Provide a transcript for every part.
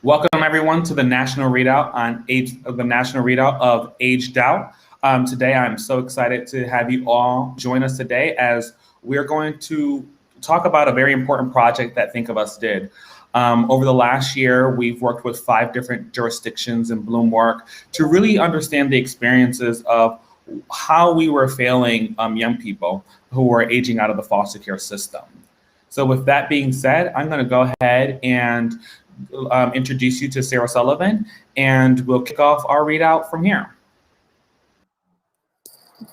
Welcome everyone to the National Readout of Aged Out. Today, I'm so excited to have you all join us today as we're going to talk about a very important project that Think of Us did. Over the last year, we've worked with 5 different jurisdictions in Bloomwork to really understand the experiences of how we were failing young people who were aging out of the foster care system. So with that being said, I'm going to go ahead and introduce you to Sarah Sullivan, and we'll kick off our readout from here.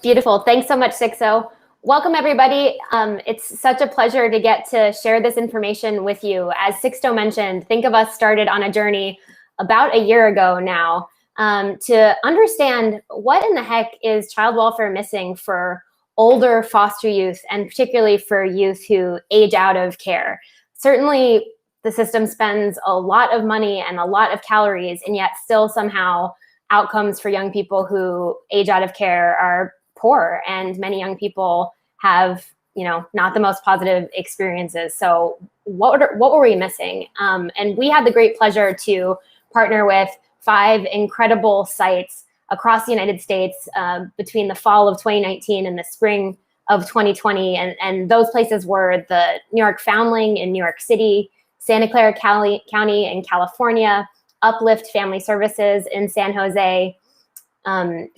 Beautiful. Thanks so much, Sixo. Welcome, everybody. It's such a pleasure to get to share this information with you. As Sixto mentioned, Think of Us started on a journey about a year ago now to understand what in the heck is child welfare missing for older foster youth, and particularly for youth who age out of care. Certainly, the system spends a lot of money and a lot of calories, and yet still somehow outcomes for young people who age out of care are poor, and many young people have, not the most positive experiences. So what were we missing? And we had the great pleasure to partner with 5 incredible sites across the United States between the fall of 2019 and the spring of 2020. And those places were the New York Foundling in New York City, Santa Clara County in California, Uplift Family Services in San Jose,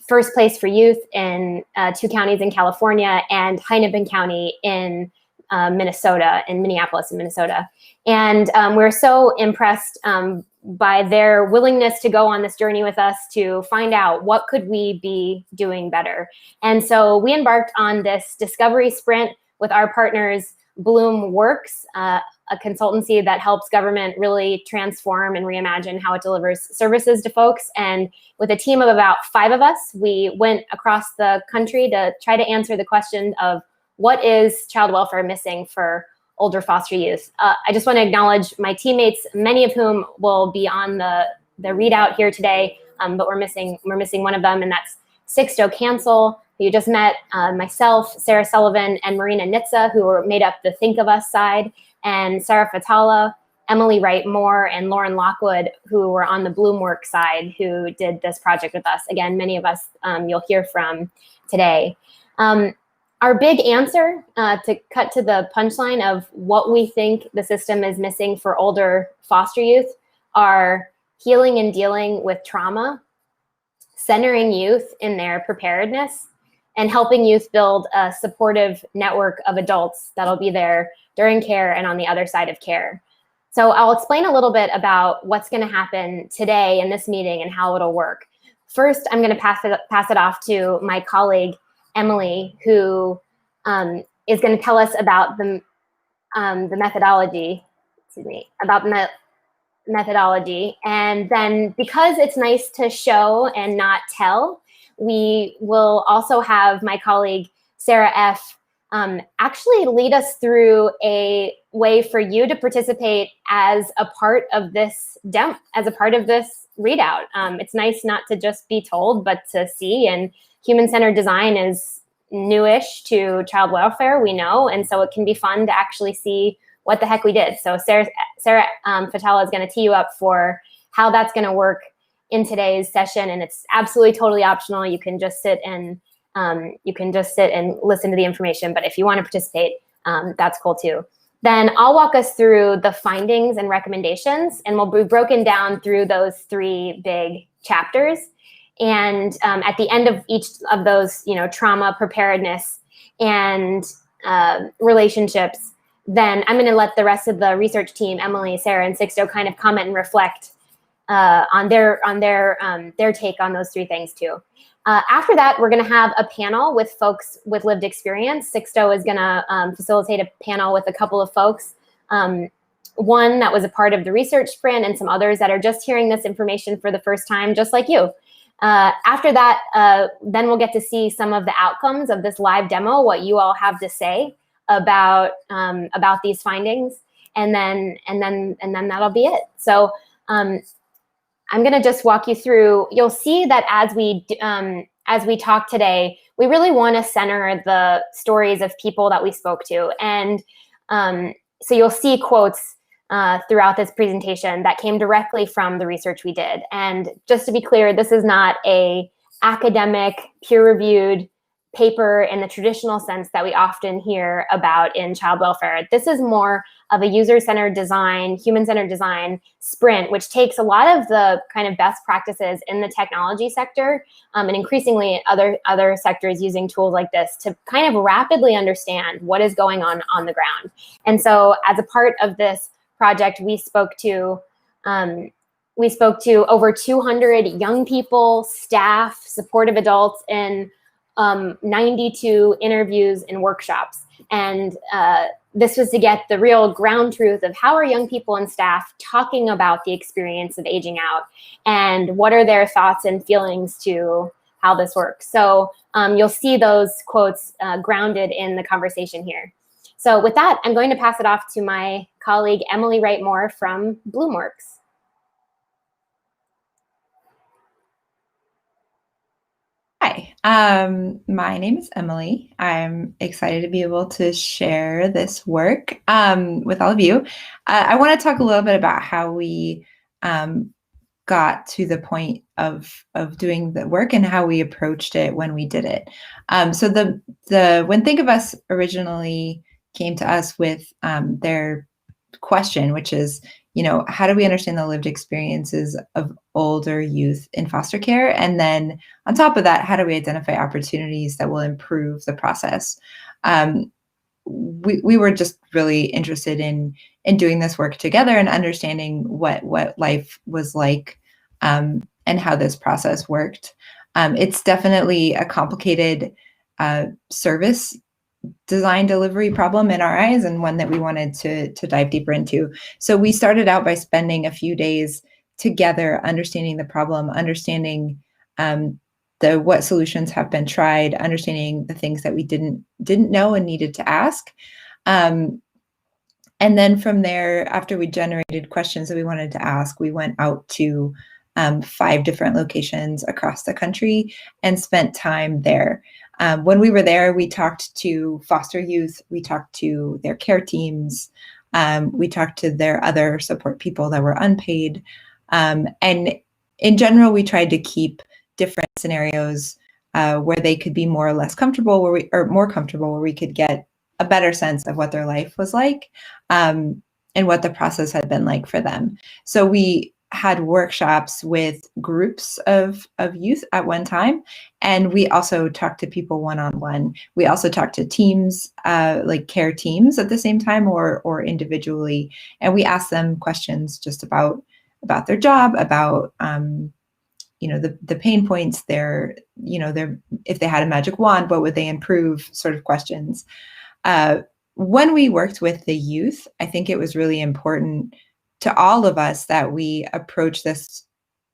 First Place for Youth in 2 counties in California, and Hennepin County in Minnesota, in Minneapolis in Minnesota. And we're so impressed by their willingness to go on this journey with us to find out what could we be doing better. And so we embarked on this discovery sprint with our partners, Bloom Works, a consultancy that helps government really transform and reimagine how it delivers services to folks. And with a team of about 5 of us, we went across the country to try to answer the question of what is child welfare missing for older foster youth. I just want to acknowledge my teammates, many of whom will be on the readout here today, but we're missing one of them, and that's Sixto Cancel, who you just met, myself, Sarah Sullivan, and Marina Nitza, who were made up the Think of Us side, and Sarah Fatala, Emily Wright Moore, and Lauren Lockwood, who were on the Bloomwork side, who did this project with us. Again, many of us you'll hear from today. Our big answer, to cut to the punchline of what we think the system is missing for older foster youth, are healing and dealing with trauma, centering youth in their preparedness, and helping youth build a supportive network of adults that'll be there during care and on the other side of care. So I'll explain a little bit about what's going to happen today in this meeting and how it'll work. First, I'm going to pass it off to my colleague, Emily, who is going to tell us about the methodology, methodology. And then, because it's nice to show and not tell, we will also have my colleague, Sarah F., actually lead us through a way for you to participate as a part of this as a part of this readout. It's nice not to just be told, but to see. And human-centered design is newish to child welfare, we know, and so it can be fun to actually see what the heck we did. So Sarah Fatala is going to tee you up for how that's going to work in today's session, and it's absolutely totally optional. You can just sit and listen to the information, but if you want to participate, that's cool too. Then I'll walk us through the findings and recommendations, and we'll be broken down through those 3 big chapters. And at the end of each of those, trauma, preparedness, and relationships, then I'm going to let the rest of the research team, Emily, Sarah, and Sixto, kind of comment and reflect on their take on those 3 things too. After that, we're going to have a panel with folks with lived experience. Sixto is going to facilitate a panel with a couple of folks, one that was a part of the research sprint, and some others that are just hearing this information for the first time, just like you. After that, then we'll get to see some of the outcomes of this live demo, what you all have to say about these findings, and then that'll be it. So I'm going to just walk you through. You'll see that as we talk today, we really want to center the stories of people that we spoke to, and so you'll see quotes throughout this presentation that came directly from the research we did. And just to be clear, this is not a academic, peer-reviewed paper in the traditional sense that we often hear about in child welfare. This is more of a user-centered design, human-centered design sprint, which takes a lot of the kind of best practices in the technology sector and increasingly other sectors using tools like this to kind of rapidly understand what is going on the ground. And so as a part of this project, we spoke to over 200 young people, staff, supportive adults in 92 interviews and workshops. And this was to get the real ground truth of how are young people and staff talking about the experience of aging out, and what are their thoughts and feelings to how this works. So you'll see those quotes grounded in the conversation here. So with that, I'm going to pass it off to my colleague, Emily Wright-Moore from Bloomworks. Hi, my name is Emily. I'm excited to be able to share this work with all of you. I want to talk a little bit about how we got to the point of doing the work and how we approached it when we did it. So when Think of Us originally came to us with their question, which is, how do we understand the lived experiences of older youth in foster care? And then on top of that, how do we identify opportunities that will improve the process? We were just really interested in doing this work together and understanding what life was like and how this process worked. It's definitely a complicated service design delivery problem in our eyes, and one that we wanted to dive deeper into. So we started out by spending a few days together understanding the problem, understanding what solutions have been tried, understanding the things that we didn't know and needed to ask. And then from there, after we generated questions that we wanted to ask, we went out to 5 different locations across the country and spent time there. When we were there, we talked to foster youth, we talked to their care teams, we talked to their other support people that were unpaid. And in general, we tried to keep different scenarios where they could be more or less comfortable, or more comfortable, where we could get a better sense of what their life was like and what the process had been like for them. So we had workshops with groups of youth at one time, and we also talked to people one-on-one. We also talked to teams, like care teams at the same time, or individually, and we asked them questions just about their job, about the pain points, their if they had a magic wand, what would they improve, sort of questions. When we worked with the youth, I think it was really important to all of us that we approach this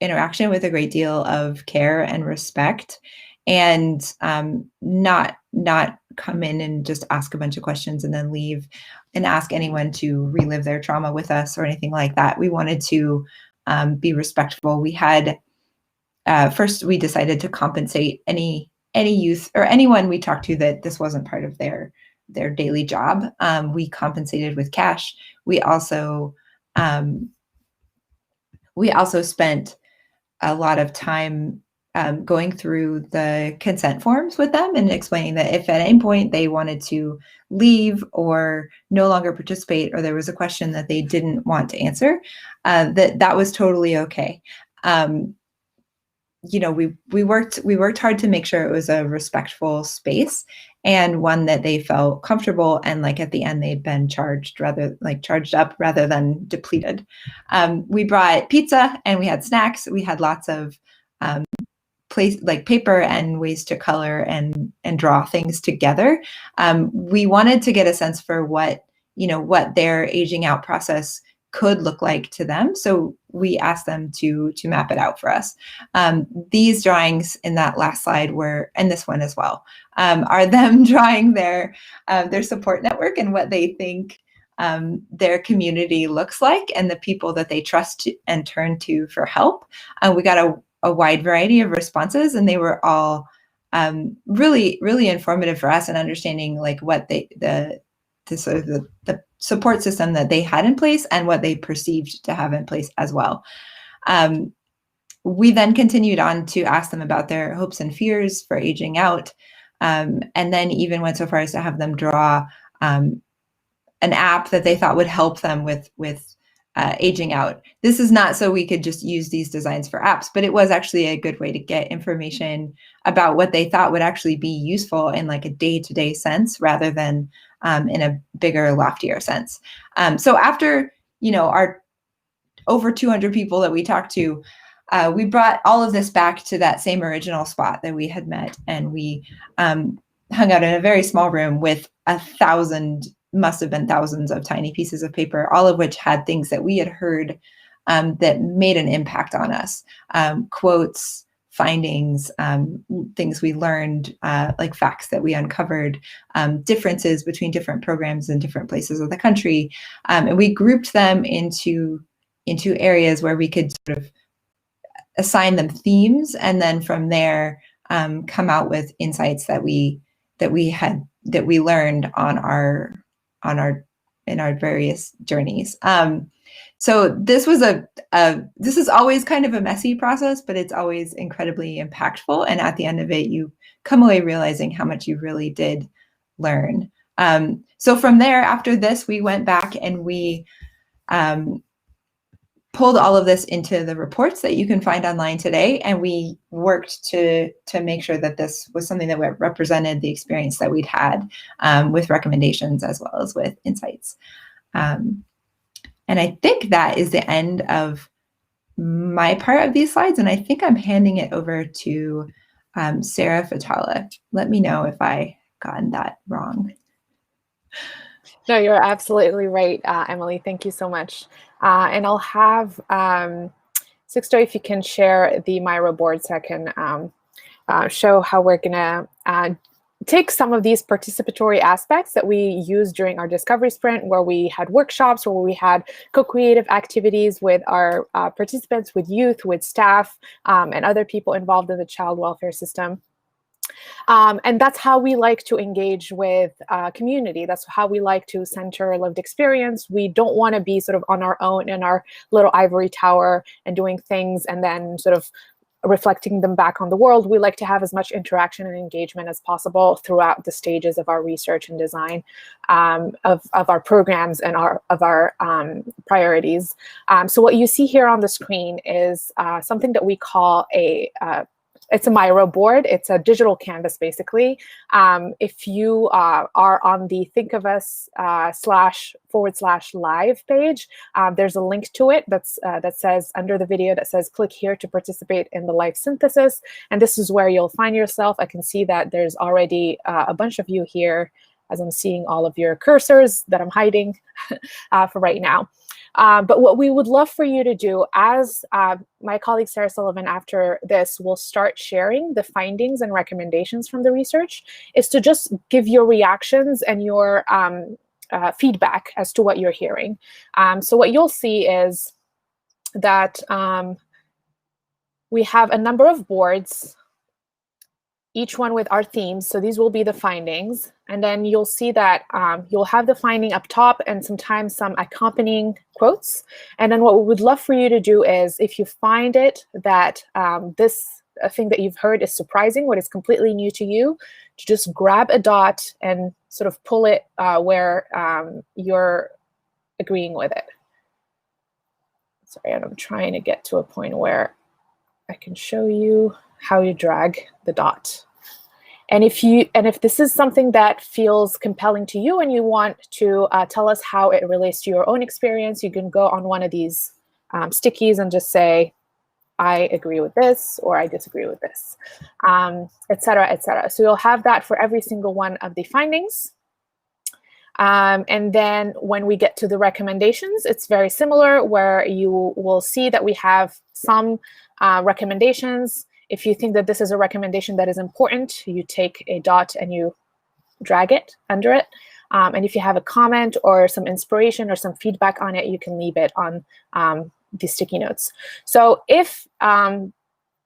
interaction with a great deal of care and respect, and not come in and just ask a bunch of questions and then leave and ask anyone to relive their trauma with us or anything like that. We wanted to be respectful. We had first we decided to compensate any youth or anyone we talked to that this wasn't part of their daily job. We compensated with cash. We also spent a lot of time going through the consent forms with them and explaining that if at any point they wanted to leave or no longer participate, or there was a question that they didn't want to answer, that was totally okay. We worked hard to make sure it was a respectful space and one that they felt comfortable, and like at the end they'd been charged up rather than depleted. We brought pizza and we had snacks. We had lots of paper and ways to color and draw things together. We wanted to get a sense for what their aging out process could look like to them. So we asked them to map it out for us. These drawings in that last slide were, and this one as well, are them drawing their support network and what they think their community looks like and the people that they trust and turn to for help. We got a wide variety of responses, and they were all really, really informative for us in understanding like what the support system that they had in place and what they perceived to have in place as well. We then continued on to ask them about their hopes and fears for aging out, and then even went so far as to have them draw an app that they thought would help them with aging out. This is not so we could just use these designs for apps, but it was actually a good way to get information about what they thought would actually be useful in like a day-to-day sense rather than in a bigger, loftier sense. So after, our over 200 people that we talked to, we brought all of this back to that same original spot that we had met, and we hung out in a very small room with 1,000, must have been thousands of tiny pieces of paper, all of which had things that we had heard that made an impact on us. Quotes, findings, things we learned, like facts that we uncovered, differences between different programs in different places of the country. And we grouped them into areas where we could sort of assign them themes, and then from there come out with insights that we learned in our various journeys. So this was this is always kind of a messy process, but it's always incredibly impactful. And at the end of it, you come away realizing how much you really did learn. So from there, after this, we went back and we pulled all of this into the reports that you can find online today, and we worked to make sure that this was something that represented the experience that we'd had, with recommendations as well as with insights. And I think that is the end of my part of these slides, and I think I'm handing it over to Sarah Fatala. Let me know if I gotten that wrong. No, you're absolutely right, Emily. Thank you so much. And I'll have Sixto, if you can share the MyRA board so I can show how we're going to take some of these participatory aspects that we used during our discovery sprint, where we had workshops, where we had co-creative activities with our participants, with youth, with staff, and other people involved in the child welfare system. And that's how we like to engage with community. That's how we like to center lived experience. We don't want to be sort of on our own in our little ivory tower and doing things and then sort of reflecting them back on the world. We like to have as much interaction and engagement as possible throughout the stages of our research and design of our programs and of our priorities. So what you see here on the screen is something that we call it's a MyRA board. It's a digital canvas, basically. If you are on the Think of Us //live page, there's a link to it that says under the video that says click here to participate in the live synthesis. And this is where you'll find yourself. I can see that there's already a bunch of you here as I'm seeing all of your cursors that I'm hiding for right now. But what we would love for you to do, as my colleague Sarah Sullivan after this will start sharing the findings and recommendations from the research, is to just give your reactions and your feedback as to what you're hearing. So what you'll see is that we have a number of boards, each one with our themes. So these will be the findings. And then you'll see that you'll have the finding up top and sometimes some accompanying quotes. And then what we would love for you to do is, if you find it that this thing that you've heard is surprising, what is completely new to you, to just grab a dot and sort of pull it where you're agreeing with it. Sorry, and I'm trying to get to a point where I can show you how you drag the dot. And if this is something that feels compelling to you and you want to tell us how it relates to your own experience, you can go on one of these stickies and just say, I agree with this, or I disagree with this, et cetera, et cetera. So you'll have that for every single one of the findings. And then when we get to the recommendations, it's very similar, where you will see that we have some recommendations. If you think that this is a recommendation that is important, you take a dot and you drag it under it. And if you have a comment or some inspiration or some feedback on it, you can leave it on the sticky notes. So if in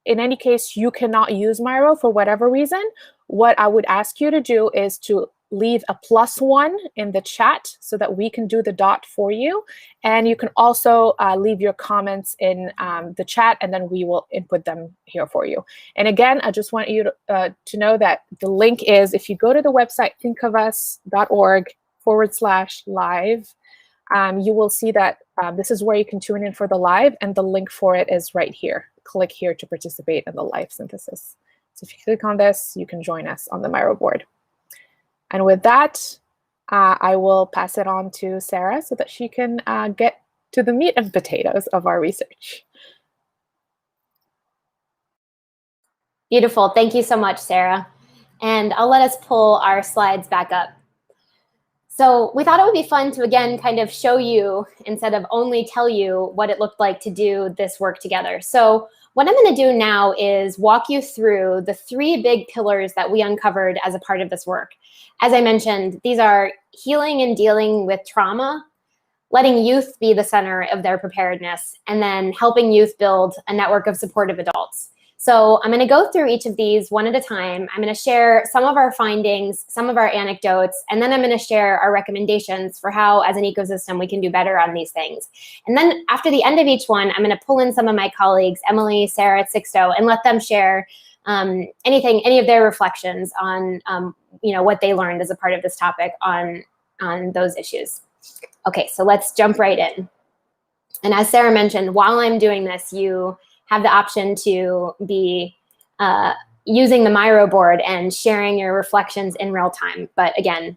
any case you cannot use MyRA for whatever reason, what I would ask you to do is to leave a +1 in the chat so that we can do the dot for you. And you can also leave your comments in the chat, and then we will input them here for you. And again, I just want you to know that the link is, if you go to the website thinkofus.org/live, you will see that this is where you can tune in for the live, and the link for it is right here. Click here to participate in the live synthesis. So if you click on this, you can join us on the MyRA board. And with that, I will pass it on to Sarah so that she can get to the meat and potatoes of our research. Beautiful. Thank you so much, Sarah. And I'll let us pull our slides back up. So we thought it would be fun to, again, kind of show you, instead of only tell you, what it looked like to do this work together. So what I'm going to do now is walk you through the 3 big pillars that we uncovered as a part of this work. As I mentioned, these are healing and dealing with trauma, letting youth be the center of their preparedness, and then helping youth build a network of supportive adults. So I'm going to go through each of these one at a time. I'm going to share some of our findings, some of our anecdotes, and then I'm going to share our recommendations for how, as an ecosystem, we can do better on these things. And then after the end of each one, I'm going to pull in some of my colleagues, Emily, Sarah, Sixto, and let them share any of their reflections on what they learned as a part of this topic on those issues. Okay, so let's jump right in. And as Sarah mentioned, while I'm doing this, you have the option to be using the MyRA board and sharing your reflections in real time. But again,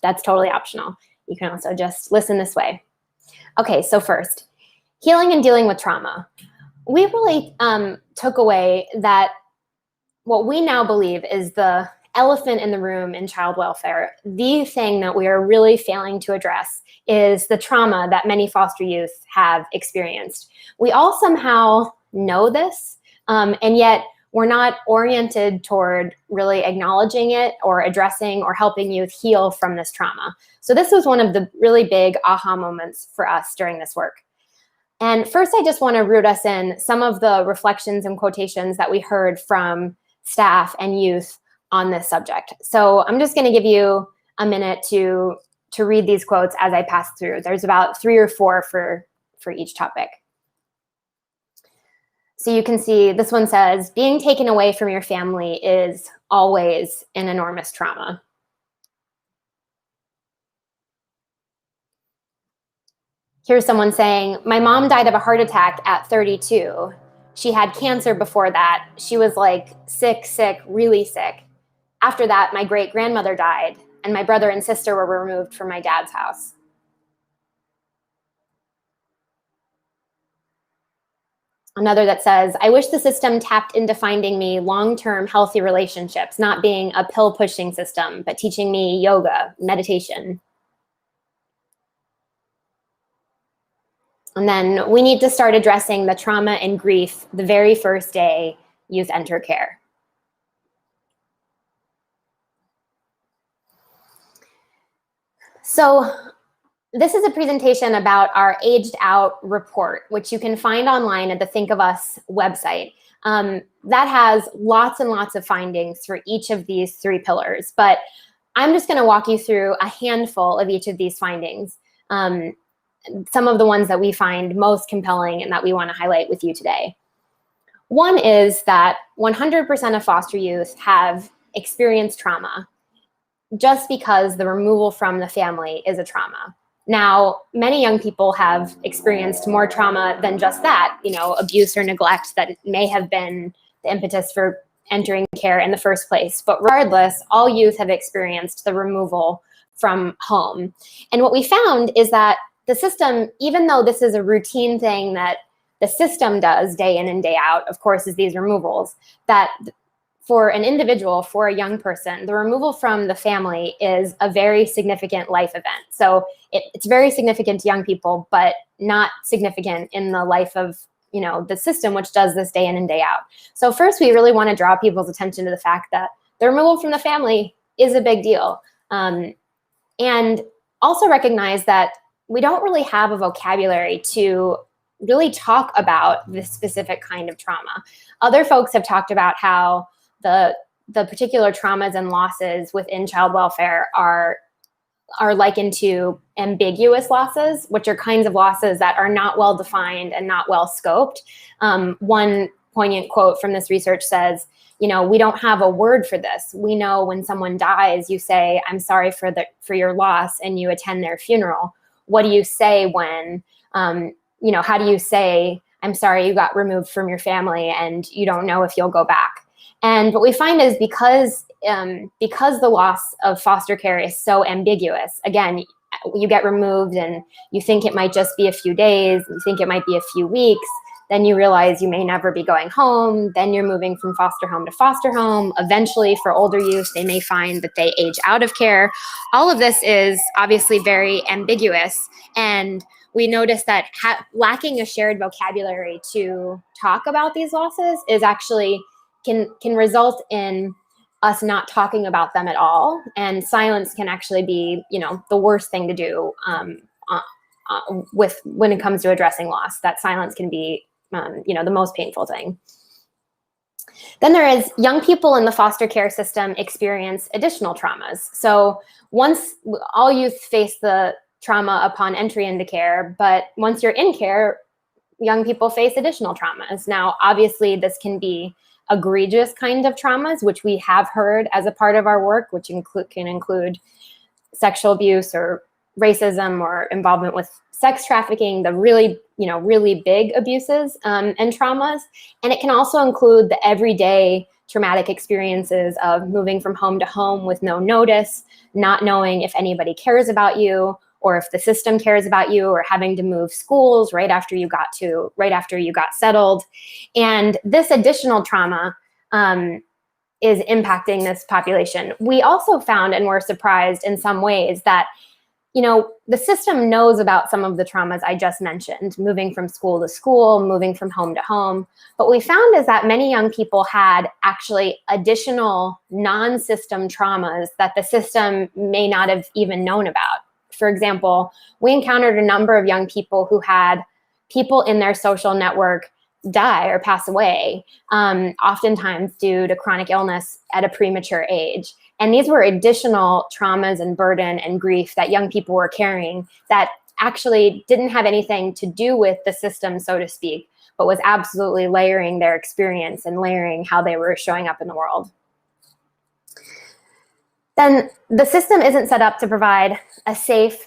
that's totally optional. You can also just listen this way. Okay, so first, healing and dealing with trauma. We really took away that what we now believe is the elephant in the room in child welfare. The thing that we are really failing to address is the trauma that many foster youth have experienced. We all somehow know this, and yet we're not oriented toward really acknowledging it or addressing or helping youth heal from this trauma. So this was one of the really big aha moments for us during this work. And first, I just want to root us in some of the reflections and quotations that we heard from staff and youth on this subject. So I'm just going to give you a minute to read these quotes as I pass through. There's about 3 or 4 for each topic. So you can see this one says, being taken away from your family is always an enormous trauma. Here's someone saying, my mom died of a heart attack at 32. She had cancer before that. She was like sick, really sick. After that, my great-grandmother died, and my brother and sister were removed from my dad's house. Another that says, I wish the system tapped into finding me long-term healthy relationships, not being a pill-pushing system, but teaching me yoga, meditation. And then we need to start addressing the trauma and grief the very first day youth enter care. So this is a presentation about our Aged Out report, which you can find online at the Think of Us website. That has lots and lots of findings for each of these 3 pillars, but I'm just going to walk you through a handful of each of these findings, some of the ones that we find most compelling and that we want to highlight with you today. One is that 100% of foster youth have experienced trauma just because the removal from the family is a trauma. Now, many young people have experienced more trauma than just that, abuse or neglect that may have been the impetus for entering care in the first place. But regardless, all youth have experienced the removal from home. And what we found is that the system, even though this is a routine thing that the system does day in and day out, of course, is these removals, that for an individual, for a young person, the removal from the family is a very significant life event. So it's very significant to young people, but not significant in the life of the system, which does this day in and day out. So first, we really want to draw people's attention to the fact that the removal from the family is a big deal. And also recognize that we don't really have a vocabulary to really talk about this specific kind of trauma. Other folks have talked about how the the particular traumas and losses within child welfare are likened to ambiguous losses, which are kinds of losses that are not well defined and not well scoped. One poignant quote from this research says, you know, we don't have a word for this. We know when someone dies, you say, I'm sorry for your loss, and you attend their funeral. What do you say when, you know, how do you say, I'm sorry you got removed from your family and you don't know if you'll go back? And what we find is because the loss of foster care is so ambiguous, again, you get removed and you think it might just be a few days, you think it might be a few weeks, then you realize you may never be going home, then you're moving from foster home to foster home. Eventually, for older youth, they may find that they age out of care. All of this is obviously very ambiguous, and we notice that lacking a shared vocabulary to talk about these losses is actually can result in us not talking about them at all, and silence can actually be, you know, the worst thing to do when it comes to addressing loss. That silence can be you know, the most painful thing. Then there is young people in the foster care system experience additional traumas. So once all youth face the trauma upon entry into care, but once you're in care, young people face additional traumas. Now, obviously, this can be egregious kind of traumas, which we have heard as a part of our work, which can include sexual abuse or racism or involvement with sex trafficking, the really, you know, really big abuses and traumas. And it can also include the everyday traumatic experiences of moving from home to home with no notice, not knowing if anybody cares about you or if the system cares about you, or having to move schools right after you got settled. And this additional trauma is impacting this population. We also found, and were surprised in some ways, that, you know, the system knows about some of the traumas I just mentioned, moving from school to school, moving from home to home. But what we found is that many young people had actually additional non-system traumas that the system may not have even known about. For example, we encountered a number of young people who had people in their social network die or pass away, oftentimes due to chronic illness at a premature age. And these were additional traumas and burden and grief that young people were carrying that actually didn't have anything to do with the system, so to speak, but was absolutely layering their experience and layering how they were showing up in the world. Then the system isn't set up to provide a safe,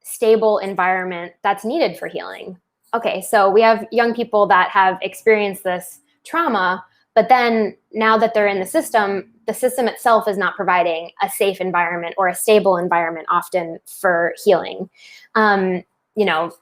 stable environment that's needed for healing. Okay, so we have young people that have experienced this trauma, but then now that they're in the system itself is not providing a safe environment or a stable environment often for healing. You know,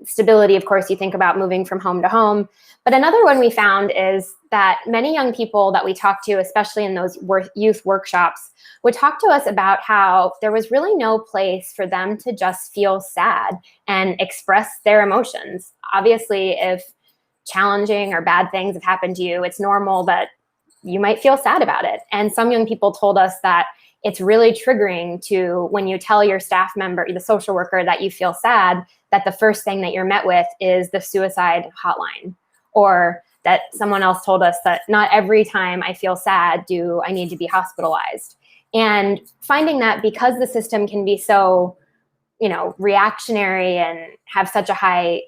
stability, of course, you think about moving from home to home. But another one we found is that many young people that we talked to, especially in those youth workshops, would talk to us about how there was really no place for them to just feel sad and express their emotions. Obviously, if challenging or bad things have happened to you, it's normal that you might feel sad about it. And some young people told us that it's really triggering to, when you tell your staff member, the social worker, that you feel sad, that the first thing that you're met with is the suicide hotline. Or that someone else told us that not every time I feel sad do I need to be hospitalized. And finding that because the system can be so, you know, reactionary and have such a high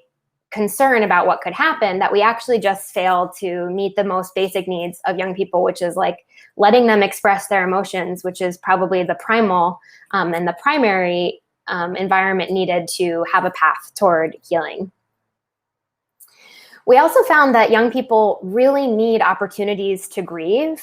concern about what could happen, that we actually just fail to meet the most basic needs of young people, which is like letting them express their emotions, which is probably the primal and the primary environment needed to have a path toward healing. We also found that young people really need opportunities to grieve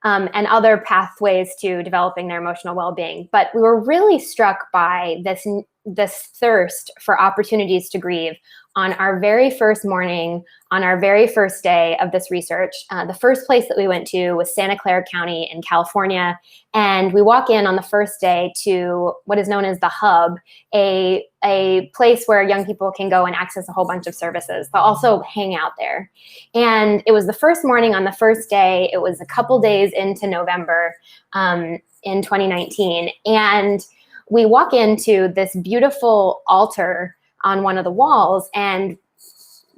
and other pathways to developing their emotional well-being. But we were really struck by this thirst for opportunities to grieve on our very first morning, on our very first day of this research. The first place that we went to was Santa Clara County in California. And we walk in on the first day to what is known as the Hub, a place where young people can go and access a whole bunch of services. They'll also hang out there. And it was the first morning on the first day. It was a couple days into November in 2019. And we walk into this beautiful altar on one of the walls, and,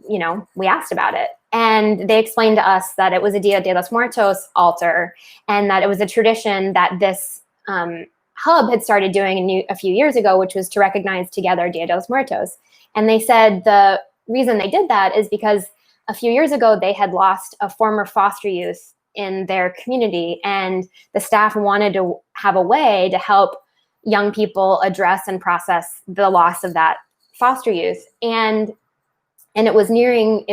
you know, we asked about it. And they explained to us that it was a Dia de los Muertos altar, and that it was a tradition that this hub had started doing a few years ago, which was to recognize together Dia de los Muertos. And they said the reason they did that is because a few years ago, they had lost a former foster youth in their community, and the staff wanted to have a way to help young people address and process the loss of that foster youth. And it was nearing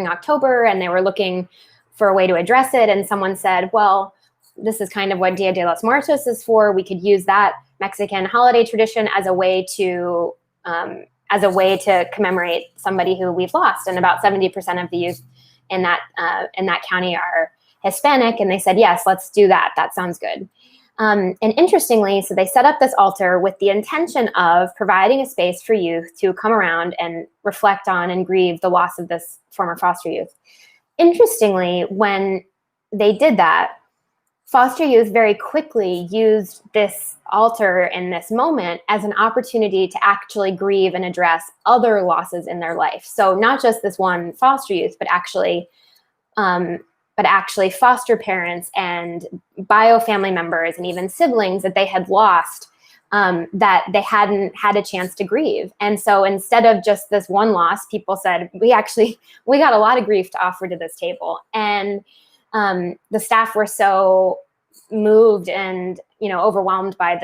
October, and they were looking for a way to address it. And someone said, well, this is kind of what Dia de los Muertos is for. We could use that Mexican holiday tradition as a way to commemorate somebody who we've lost. And about 70% of the youth in that county are Hispanic. And they said, yes, let's do that. That sounds good. And interestingly, so they set up this altar with the intention of providing a space for youth to come around and reflect on and grieve the loss of this former foster youth. Interestingly, when they did that, foster youth very quickly used this altar in this moment as an opportunity to actually grieve and address other losses in their life. So not just this one foster youth, but actually foster parents and bio family members and even siblings that they had lost, that they hadn't had a chance to grieve. And so instead of just this one loss, people said, we got a lot of grief to offer to this table. And the staff were so moved and overwhelmed by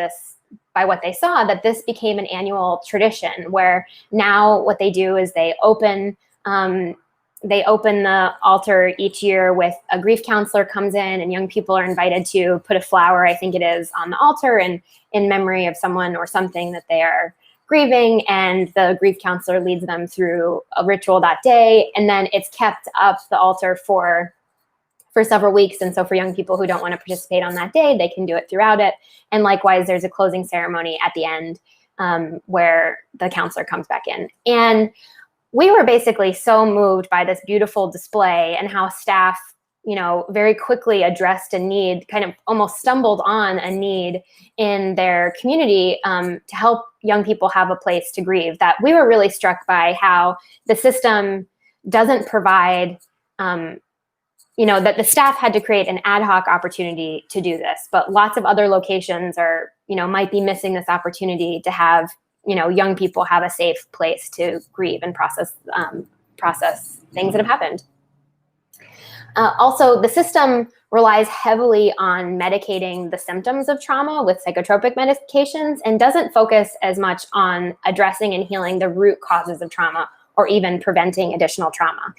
what they saw, that this became an annual tradition, where now what they do is they open the altar each year with a grief counselor comes in, and young people are invited to put a flower, I think it is, on the altar and in memory of someone or something that they are grieving. And the grief counselor leads them through a ritual that day. And then it's kept up the altar for several weeks. And so for young people who don't want to participate on that day, they can do it throughout it. And likewise, there's a closing ceremony at the end where the counselor comes back in. And we were basically so moved by this beautiful display and how staff, very quickly addressed a need, kind of almost stumbled on a need in their community to help young people have a place to grieve, that we were really struck by how the system doesn't provide, that the staff had to create an ad hoc opportunity to do this, but lots of other locations might be missing this opportunity to have young people have a safe place to grieve and process things that have happened. Also, the system relies heavily on medicating the symptoms of trauma with psychotropic medications and doesn't focus as much on addressing and healing the root causes of trauma or even preventing additional trauma.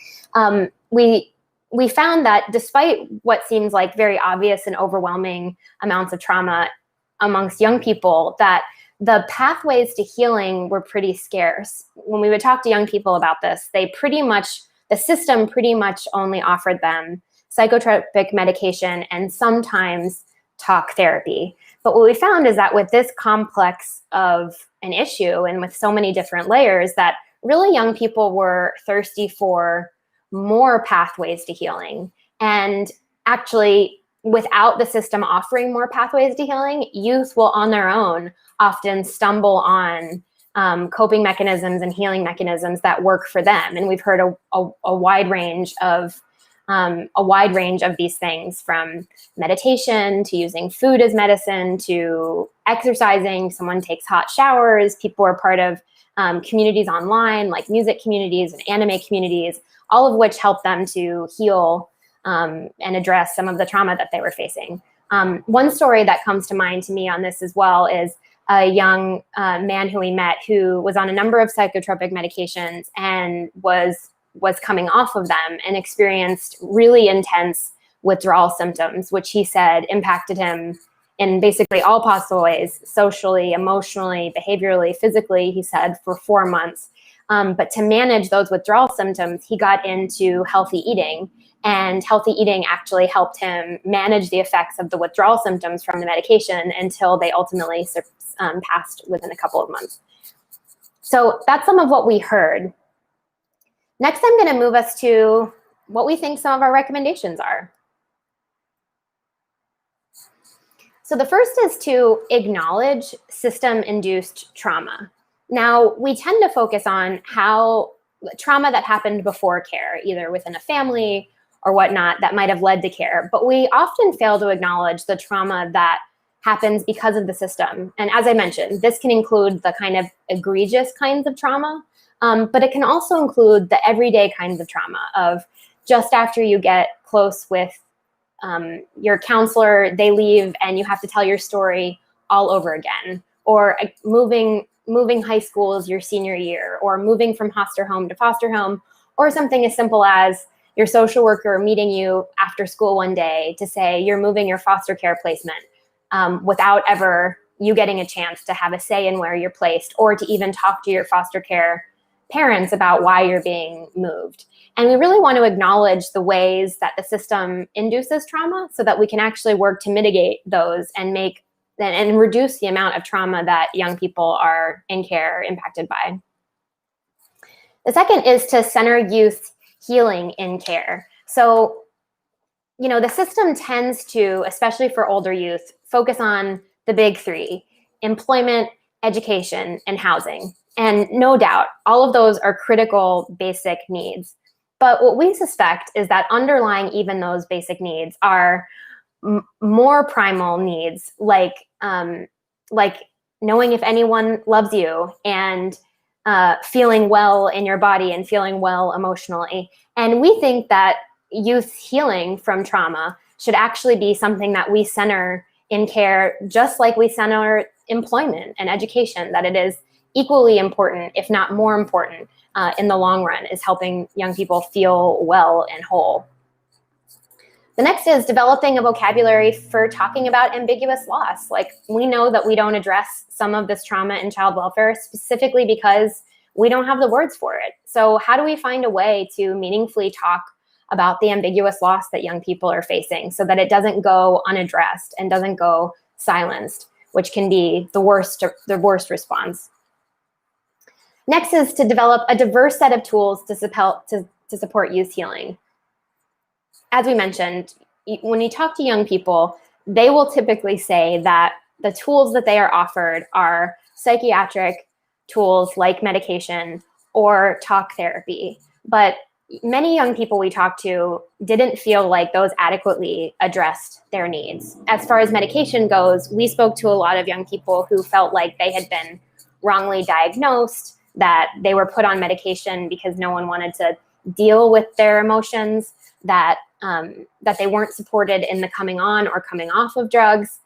We found that despite what seems like very obvious and overwhelming amounts of trauma amongst young people, that the pathways to healing were pretty scarce. When we would talk to young people about this, the system pretty much only offered them psychotropic medication and sometimes talk therapy. But what we found is that with this complex of an issue and with so many different layers, that really young people were thirsty for more pathways to healing. And actually, without the system offering more pathways to healing, youth will on their own often stumble on coping mechanisms and healing mechanisms that work for them. And we've heard a wide range of these things, from meditation to using food as medicine to exercising. Someone takes hot showers. People are part of communities online, like music communities and anime communities, all of which help them to heal and address some of the trauma that they were facing. One story that comes to mind to me on this as well is a young man who we met who was on a number of psychotropic medications and was coming off of them and experienced really intense withdrawal symptoms, which he said impacted him in basically all possible ways: socially, emotionally, behaviorally, physically, he said, for 4 months. But to manage those withdrawal symptoms, he got into healthy eating, and healthy eating actually helped him manage the effects of the withdrawal symptoms from the medication until they ultimately passed within a couple of months. So that's some of what we heard. Next, I'm going to move us to what we think some of our recommendations are. So the first is to acknowledge system-induced trauma. Now, we tend to focus on how trauma that happened before care, either within a family or whatnot, that might have led to care. But we often fail to acknowledge the trauma that happens because of the system. And as I mentioned, this can include the kind of egregious kinds of trauma, but it can also include the everyday kinds of trauma of just after you get close with your counselor, they leave and you have to tell your story all over again, or moving high schools your senior year, or moving from foster home to foster home, or something as simple as your social worker meeting you after school one day to say you're moving your foster care placement without ever you getting a chance to have a say in where you're placed, or to even talk to your foster care parents about why you're being moved. And we really want to acknowledge the ways that the system induces trauma so that we can actually work to mitigate those and reduce the amount of trauma that young people are in care impacted by. The second is to center youth healing in care. So, the system tends to, especially for older youth, focus on the big three: employment, education, and housing. And no doubt, all of those are critical basic needs. But what we suspect is that underlying even those basic needs are more primal needs, like knowing if anyone loves you, and feeling well in your body and feeling well emotionally. And we think that youth healing from trauma should actually be something that we center in care, just like we center employment and education, that it is equally important, if not more important, in the long run, is helping young people feel well and whole. The next is developing a vocabulary for talking about ambiguous loss. Like, we know that we don't address some of this trauma in child welfare specifically because we don't have the words for it. So how do we find a way to meaningfully talk about the ambiguous loss that young people are facing so that it doesn't go unaddressed and doesn't go silenced, which can be the worst response? Next is to develop a diverse set of tools to support youth healing. As we mentioned, when you talk to young people, they will typically say that the tools that they are offered are psychiatric tools like medication or talk therapy. But many young people we talked to didn't feel like those adequately addressed their needs. As far as medication goes, we spoke to a lot of young people who felt like they had been wrongly diagnosed, that they were put on medication because no one wanted to deal with their emotions, that they weren't supported in the coming on or coming off of drugs.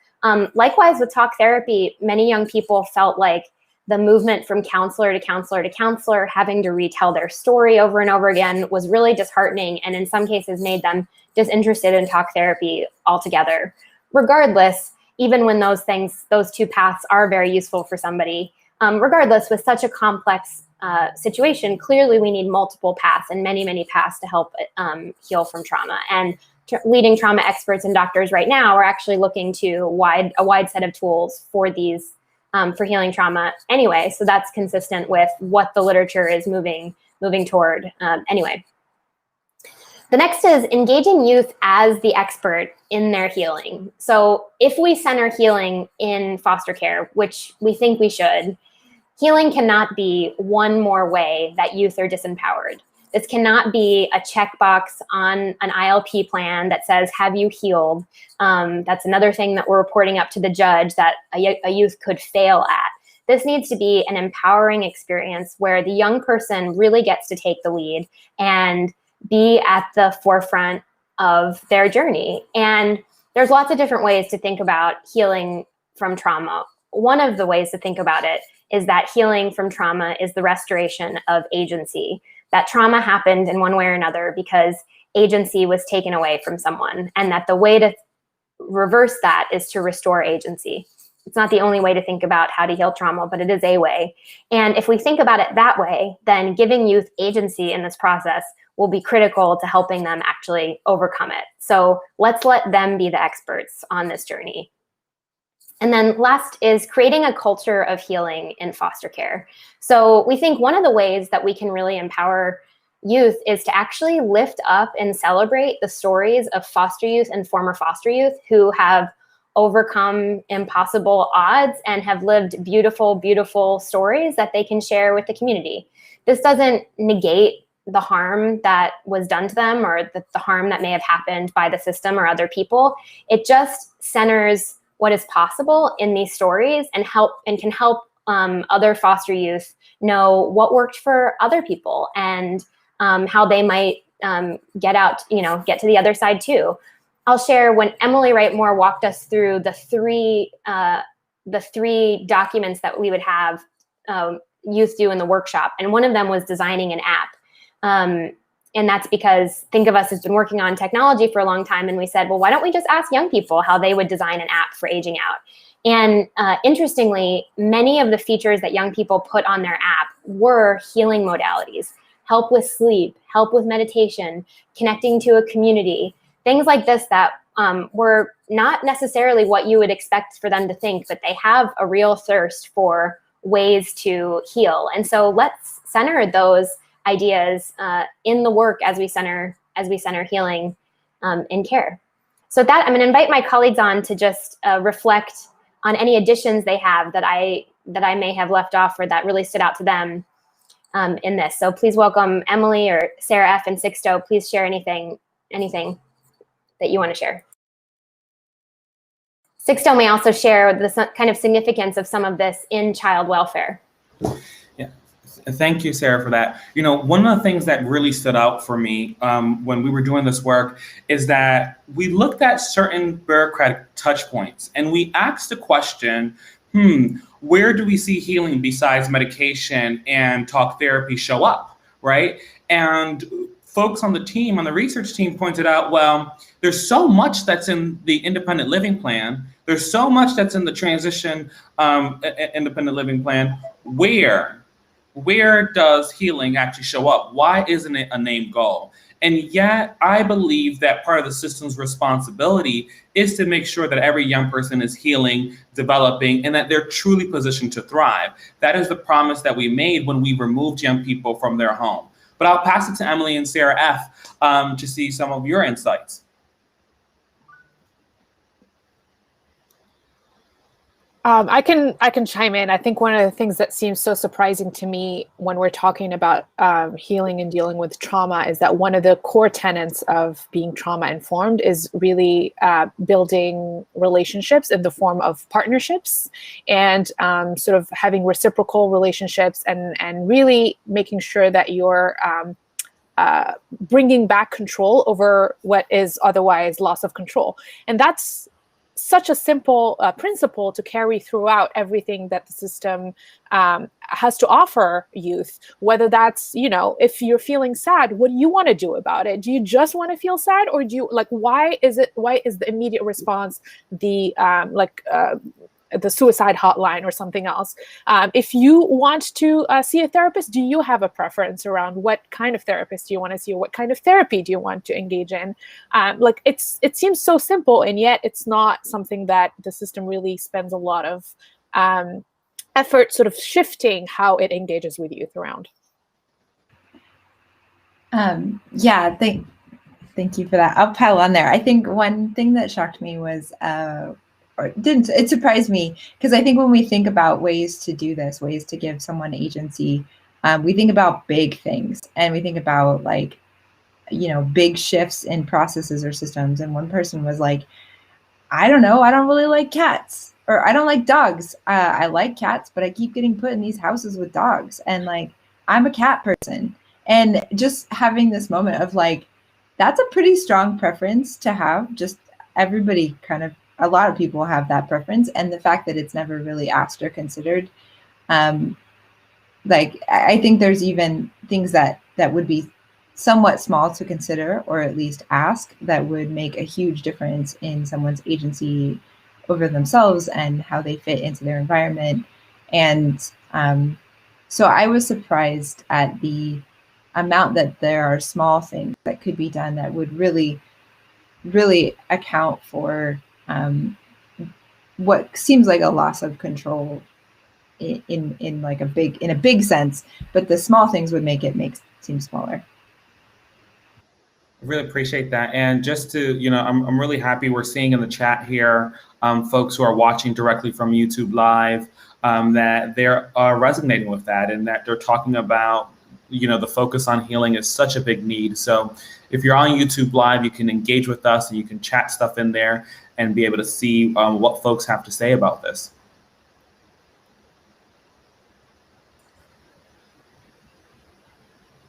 Likewise with talk therapy, many young people felt like the movement from counselor to counselor to counselor, having to retell their story over and over again, was really disheartening, and in some cases made them disinterested in talk therapy altogether. Regardless, even when those two paths are very useful for somebody, regardless, with such a complex situation, clearly we need multiple paths and many, many paths to help heal from trauma. And leading trauma experts and doctors right now are actually looking to a wide set of tools for these for healing trauma anyway. So that's consistent with what the literature is moving toward anyway. The next is engaging youth as the expert in their healing. So if we center healing in foster care, which we think we should, healing cannot be one more way that youth are disempowered. This cannot be a checkbox on an ILP plan that says, have you healed? That's another thing that we're reporting up to the judge that a youth could fail at. This needs to be an empowering experience where the young person really gets to take the lead and be at the forefront of their journey. And there's lots of different ways to think about healing from trauma. One of the ways to think about it is that healing from trauma is the restoration of agency. That trauma happened in one way or another because agency was taken away from someone, and that the way to reverse that is to restore agency. It's not the only way to think about how to heal trauma, but it is a way. And if we think about it that way, then giving youth agency in this process will be critical to helping them actually overcome it. So let's let them be the experts on this journey. And then last is creating a culture of healing in foster care. So we think one of the ways that we can really empower youth is to actually lift up and celebrate the stories of foster youth and former foster youth who have overcome impossible odds and have lived beautiful, beautiful stories that they can share with the community. this doesn't negate the harm that was done to them or the harm that may have happened by the system or other people. It just centers what is possible in these stories and can help other foster youth know what worked for other people and how they might get to the other side too. I'll share when Emily Wright Moore walked us through the three documents that we would have youth do in the workshop, and one of them was designing an app. And that's because Think of Us has been working on technology for a long time, and we said, well, why don't we just ask young people how they would design an app for aging out? And interestingly, many of the features that young people put on their app were healing modalities, help with sleep, help with meditation, connecting to a community, things like this that were not necessarily what you would expect for them to think, but they have a real thirst for ways to heal. And so let's center those ideas in the work as we center healing in care. So with that, I'm going to invite my colleagues on to just reflect on any additions they have that I may have left off or that really stood out to them in this. So please welcome Emily or Sarah F. and Sixto. Please share anything that you want to share. Sixto may also share the kind of significance of some of this in child welfare. Yeah, thank you, Sarah, for that. One of the things that really stood out for me when we were doing this work is that we looked at certain bureaucratic touch points and we asked the question, where do we see healing besides medication and talk therapy show up, right? And folks on the research team pointed out, well, there's so much that's in the independent living plan. There's so much that's in the transition independent living plan. Where does healing actually show up? Why isn't it a named goal? And yet I believe that part of the system's responsibility is to make sure that every young person is healing, developing, and that they're truly positioned to thrive. That is the promise that we made when we removed young people from their home. But I'll pass it to Emily and Sarah F. To see some of your insights. I can chime in. I think one of the things that seems so surprising to me when we're talking about healing and dealing with trauma is that one of the core tenets of being trauma informed is really building relationships in the form of partnerships and sort of having reciprocal relationships and really making sure that you're bringing back control over what is otherwise loss of control. And that's such a simple principle to carry throughout everything that the system has to offer youth, whether that's, if you're feeling sad, what do you want to do about it? Do you just want to feel sad, or do you why is the immediate response the suicide hotline or something else? If you want to see a therapist, do you have a preference around what kind of therapist do you want to see, or what kind of therapy do you want to engage in? It seems so simple, and yet it's not something that the system really spends a lot of effort sort of shifting how it engages with youth around. Thank you for that. I'll pile on there. I think one thing that shocked me was it surprised me, because I think when we think about ways to do this, ways to give someone agency, we think about big things, and we think about big shifts in processes or systems. And one person was like, I don't know, I don't really like cats, or I don't like dogs. I like cats, but I keep getting put in these houses with dogs, and I'm a cat person. And just having this moment of that's a pretty strong preference to have. Just everybody a lot of people have that preference, and the fact that it's never really asked or considered. I think there's even things that would be somewhat small to consider, or at least ask, that would make a huge difference in someone's agency over themselves and how they fit into their environment. And so I was surprised at the amount that there are small things that could be done that would really, really account for what seems like a loss of control in a big sense, but the small things would make it seem smaller. I really appreciate that. And just to, I'm really happy we're seeing in the chat here, folks who are watching directly from YouTube Live, that they're resonating with that, and that they're talking about the focus on healing is such a big need. So if you're on YouTube Live, you can engage with us and you can chat stuff in there and be able to see what folks have to say about this.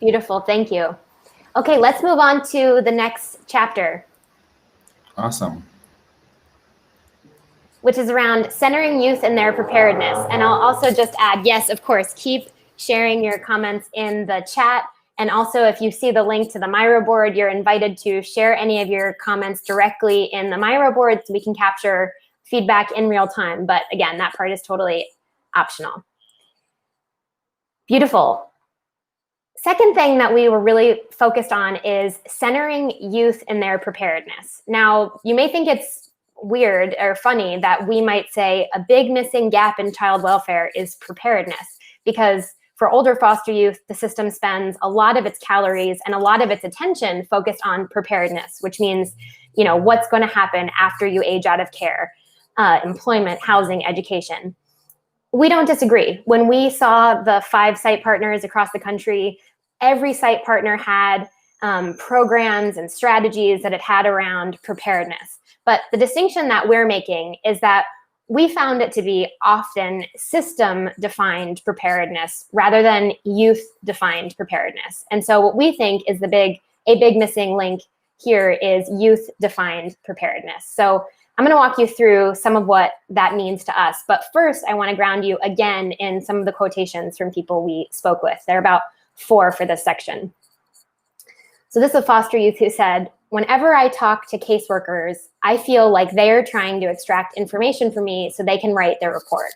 Beautiful, thank you. Okay, let's move on to the next chapter. Awesome. Which is around centering youth and their preparedness. And I'll also just add, yes, of course, keep sharing your comments in the chat. And also, if you see the link to the MyRA board, you're invited to share any of your comments directly in the MyRA board so we can capture feedback in real time. But again, that part is totally optional. Beautiful. Second thing that we were really focused on is centering youth in their preparedness. Now, you may think it's weird or funny that we might say a big missing gap in child welfare is preparedness, because for older foster youth, the system spends a lot of its calories and a lot of its attention focused on preparedness, which means, what's going to happen after you age out of care, employment, housing, education. We don't disagree. When we saw the 5 site partners across the country, every site partner had programs and strategies that it had around preparedness. But the distinction that we're making is that we found it to be often system-defined preparedness rather than youth-defined preparedness. And so what we think is a big missing link here is youth-defined preparedness. So I'm going to walk you through some of what that means to us. But first, I want to ground you again in some of the quotations from people we spoke with. There are about 4 for this section. So this is a foster youth who said, "Whenever I talk to caseworkers, I feel like they're trying to extract information from me so they can write their report."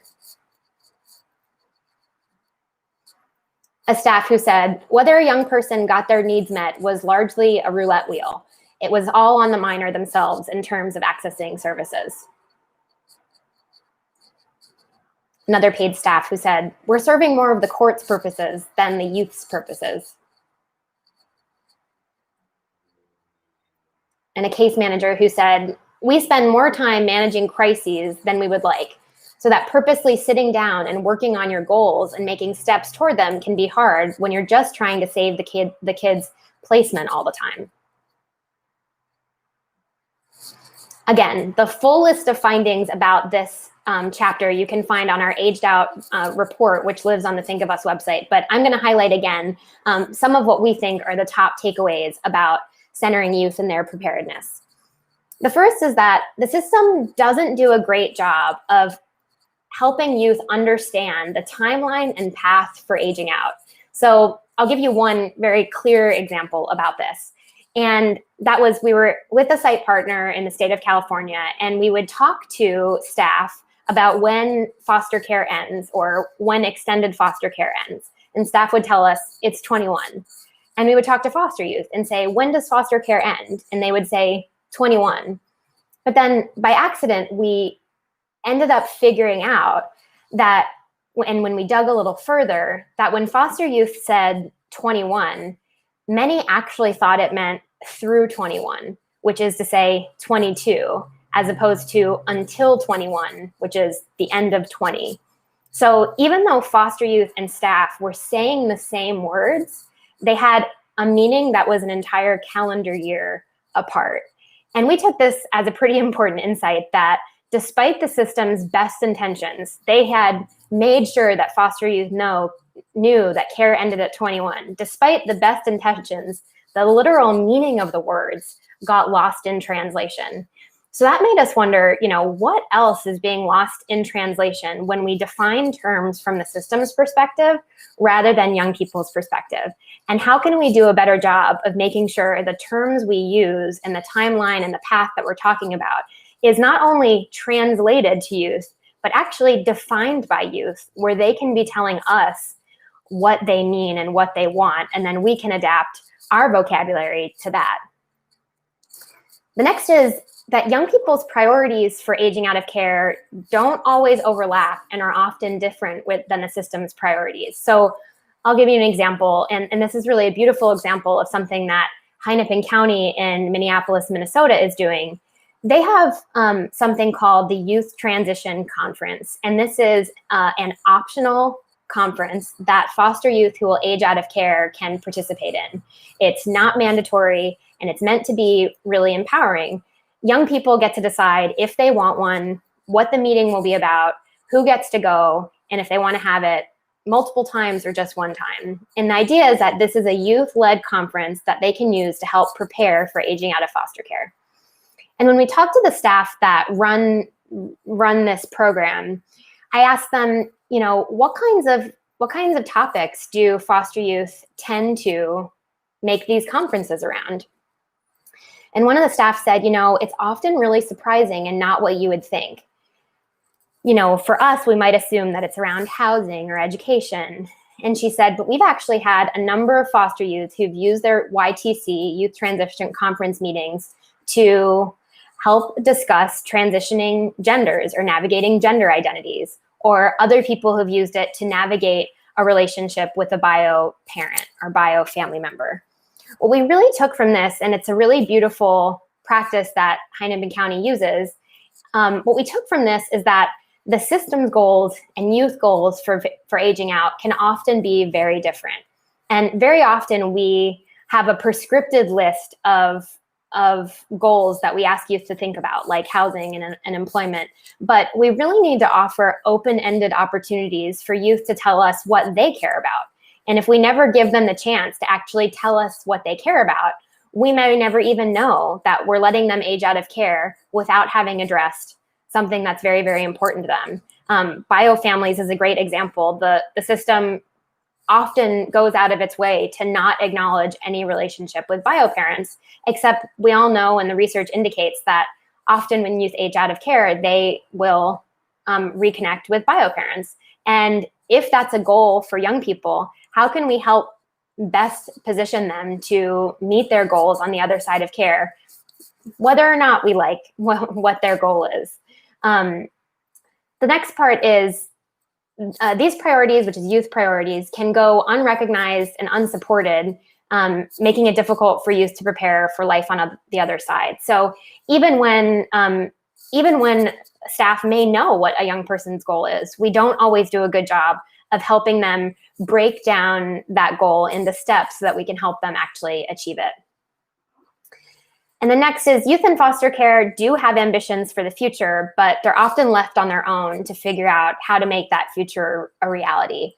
A staff who said, "Whether a young person got their needs met was largely a roulette wheel. It was all on the minor themselves in terms of accessing services." Another paid staff who said, "We're serving more of the court's purposes than the youth's purposes." And a case manager who said, "We spend more time managing crises than we would like, so that purposely sitting down and working on your goals and making steps toward them can be hard when you're just trying to save the kid's placement all the time." Again, the full list of findings about this chapter you can find on our Aged Out report, which lives on the Think of Us website. But I'm going to highlight again some of what we think are the top takeaways about centering youth and their preparedness. The first is that the system doesn't do a great job of helping youth understand the timeline and path for aging out. So I'll give you one very clear example about this. And that was, we were with a site partner in the state of California, and we would talk to staff about when foster care ends or when extended foster care ends. And staff would tell us it's 21. And we would talk to foster youth and say, "When does foster care end?" And they would say 21. But then by accident, we ended up figuring out that, and when we dug a little further, that when foster youth said 21, many actually thought it meant through 21, which is to say 22, as opposed to until 21, which is the end of 20. So even though foster youth and staff were saying the same words, they had a meaning that was an entire calendar year apart. And we took this as a pretty important insight that despite the system's best intentions, they had made sure that foster youth knew that care ended at 21. Despite the best intentions, the literal meaning of the words got lost in translation. So that made us wonder, what else is being lost in translation when we define terms from the system's perspective rather than young people's perspective? And how can we do a better job of making sure the terms we use and the timeline and the path that we're talking about is not only translated to youth, but actually defined by youth, where they can be telling us what they mean and what they want, and then we can adapt our vocabulary to that. The next is that young people's priorities for aging out of care don't always overlap and are often different than the system's priorities. So I'll give you an example, and this is really a beautiful example of something that Hennepin County in Minneapolis, Minnesota is doing. They have something called the Youth Transition Conference, and this is an optional conference that foster youth who will age out of care can participate in. It's not mandatory, and it's meant to be really empowering. Young people get to decide if they want one, what the meeting will be about, who gets to go, and if they want to have it multiple times or just one time. And the idea is that this is a youth-led conference that they can use to help prepare for aging out of foster care. And when we talk to the staff that run this program, I asked them, you know, what kinds of topics do foster youth tend to make these conferences around? And one of the staff said, you know, it's often really surprising and not what you would think. You know, for us, we might assume that it's around housing or education. And she said, but we've actually had a number of foster youth who've used their YTC, Youth Transition Conference meetings, to help discuss transitioning genders or navigating gender identities, or other people who've used it to navigate a relationship with a bio parent or bio family member. What we really took from this, and it's a really beautiful practice that Hennepin County uses, what we took from this is that the systems goals and youth goals for aging out can often be very different. And very often we have a prescriptive list of goals that we ask youth to think about, like housing and employment. But we really need to offer open-ended opportunities for youth to tell us what they care about. And if we never give them the chance to actually tell us what they care about, we may never even know that we're letting them age out of care without having addressed something that's very, very important to them. Bio families is a great example. The system often goes out of its way to not acknowledge any relationship with bio parents, except we all know, and the research indicates, that often when youth age out of care, they will reconnect with bio parents. And if that's a goal for young people, how can we help best position them to meet their goals on the other side of care, whether or not we like what their goal is? The next part is these priorities, which is youth priorities, can go unrecognized and unsupported, making it difficult for youth to prepare for life on the other side. So even when staff may know what a young person's goal is, we don't always do a good job of helping them break down that goal into steps so that we can help them actually achieve it. And the next is youth in foster care do have ambitions for the future, but they're often left on their own to figure out how to make that future a reality.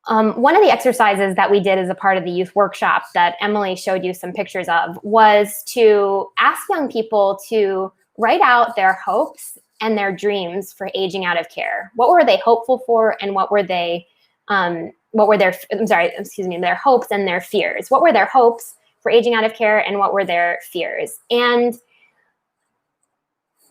One of the exercises that we did as a part of the youth workshop that Emily showed you some pictures of was to ask young people to write out their hopes and their dreams for aging out of care. What were they hopeful for, and what were their hopes and their fears? What were their hopes for aging out of care, and what were their fears? And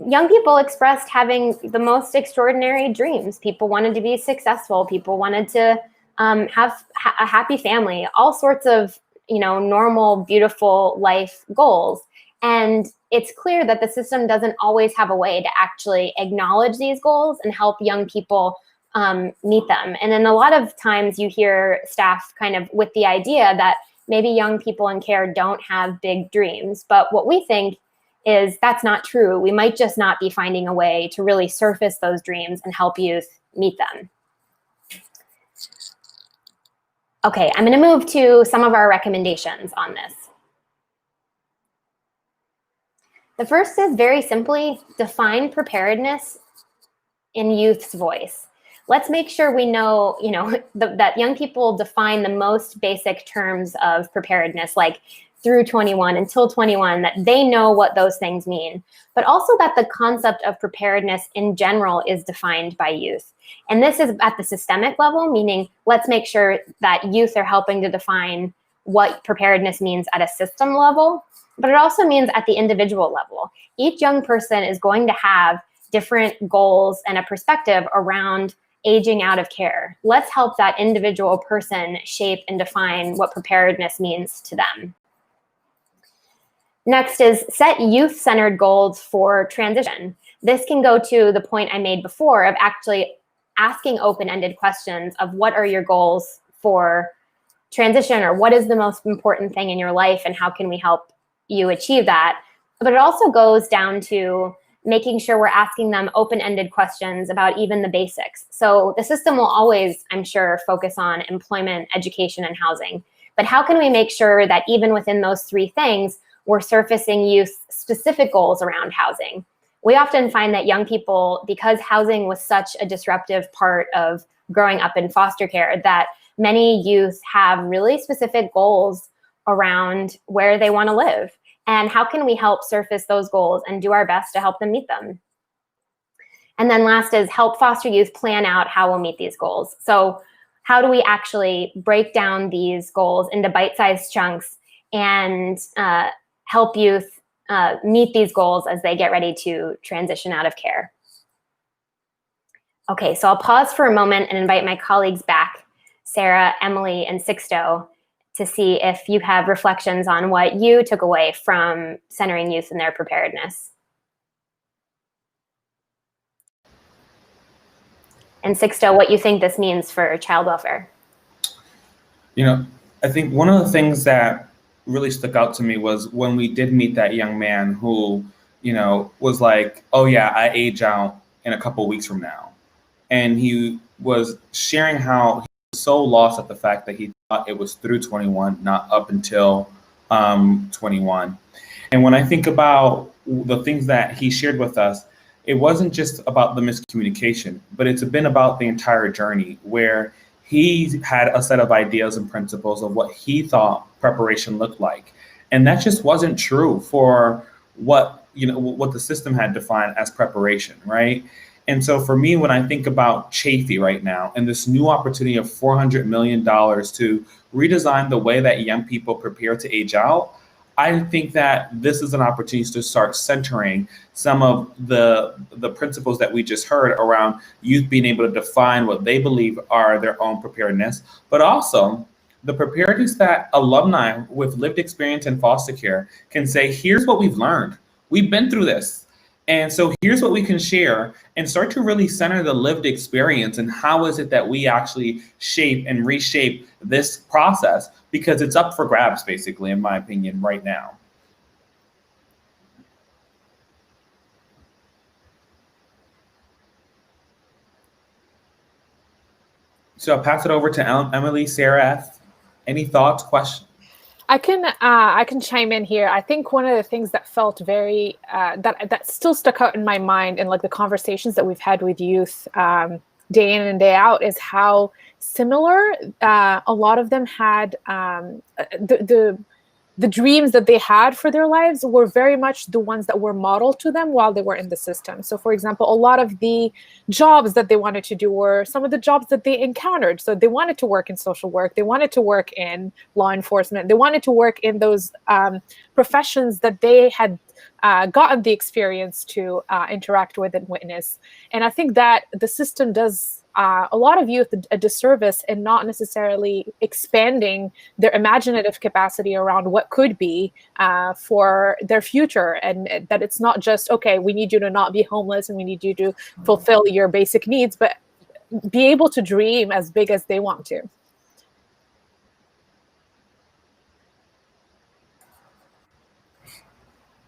young people expressed having the most extraordinary dreams. People wanted to be successful. People wanted to have a happy family, all sorts of, normal, beautiful life goals. And it's clear that the system doesn't always have a way to actually acknowledge these goals and help young people meet them. And then a lot of times you hear staff kind of with the idea that maybe young people in care don't have big dreams. But what we think is that's not true. We might just not be finding a way to really surface those dreams and help youth meet them. Okay, I'm going to move to some of our recommendations on this. The first is very simply define preparedness in youth's voice. Let's make sure we know, that young people define the most basic terms of preparedness, like through 21, until 21, that they know what those things mean, but also that the concept of preparedness in general is defined by youth. And this is at the systemic level, meaning let's make sure that youth are helping to define what preparedness means at a system level, but it also means at the individual level. Each young person is going to have different goals and a perspective around aging out of care. Let's help that individual person shape and define what preparedness means to them. Next is set youth-centered goals for transition. This can go to the point I made before of actually asking open-ended questions of what are your goals for transition, or what is the most important thing in your life and how can we help you achieve that. But it also goes down to making sure we're asking them open-ended questions about even the basics. So the system will always, I'm sure, focus on employment, education, and housing. But how can we make sure that even within those three things, we're surfacing youth-specific goals around housing? We often find that young people, because housing was such a disruptive part of growing up in foster care, that many youth have really specific goals around where they want to live. And how can we help surface those goals and do our best to help them meet them? And then last is help foster youth plan out how we'll meet these goals. So how do we actually break down these goals into bite-sized chunks and help youth meet these goals as they get ready to transition out of care? Okay, so I'll pause for a moment and invite my colleagues back, Sarah, Emily, and Sixto, to see if you have reflections on what you took away from centering youth in their preparedness. And Sixto, what you think this means for child welfare? I think one of the things that really stuck out to me was when we did meet that young man who, was like, oh yeah, I age out in a couple of weeks from now. And he was sharing how he was so lost at the fact that he thought it was through 21, not up until 21. And when I think about the things that he shared with us, it wasn't just about the miscommunication, but it's been about the entire journey where he had a set of ideas and principles of what he thought preparation looked like. And that just wasn't true for what the system had defined as preparation, right? And so for me, when I think about Chafee right now and this new opportunity of $400 million to redesign the way that young people prepare to age out, I think that this is an opportunity to start centering some of the principles that we just heard around youth being able to define what they believe are their own preparedness, but also the preparedness that alumni with lived experience in foster care can say, here's what we've learned. We've been through this. And so here's what we can share and start to really center the lived experience and how is it that we actually shape and reshape this process, because it's up for grabs, basically, in my opinion, right now. So I'll pass it over to Emily, Sarah. Any thoughts, questions? I can chime in here. I think one of the things that felt very that still stuck out in my mind in like the conversations that we've had with youth day in and day out is how similar a lot of them had the dreams that they had for their lives were very much the ones that were modeled to them while they were in the system. So for example, a lot of the jobs that they wanted to do were some of the jobs that they encountered. So they wanted to work in social work, they wanted to work in law enforcement, they wanted to work in those professions that they had gotten the experience to interact with and witness. And I think that the system does a lot of youth a disservice in not necessarily expanding their imaginative capacity around what could be for their future, and that it's not just, okay, we need you to not be homeless and we need you to fulfill your basic needs, but be able to dream as big as they want to.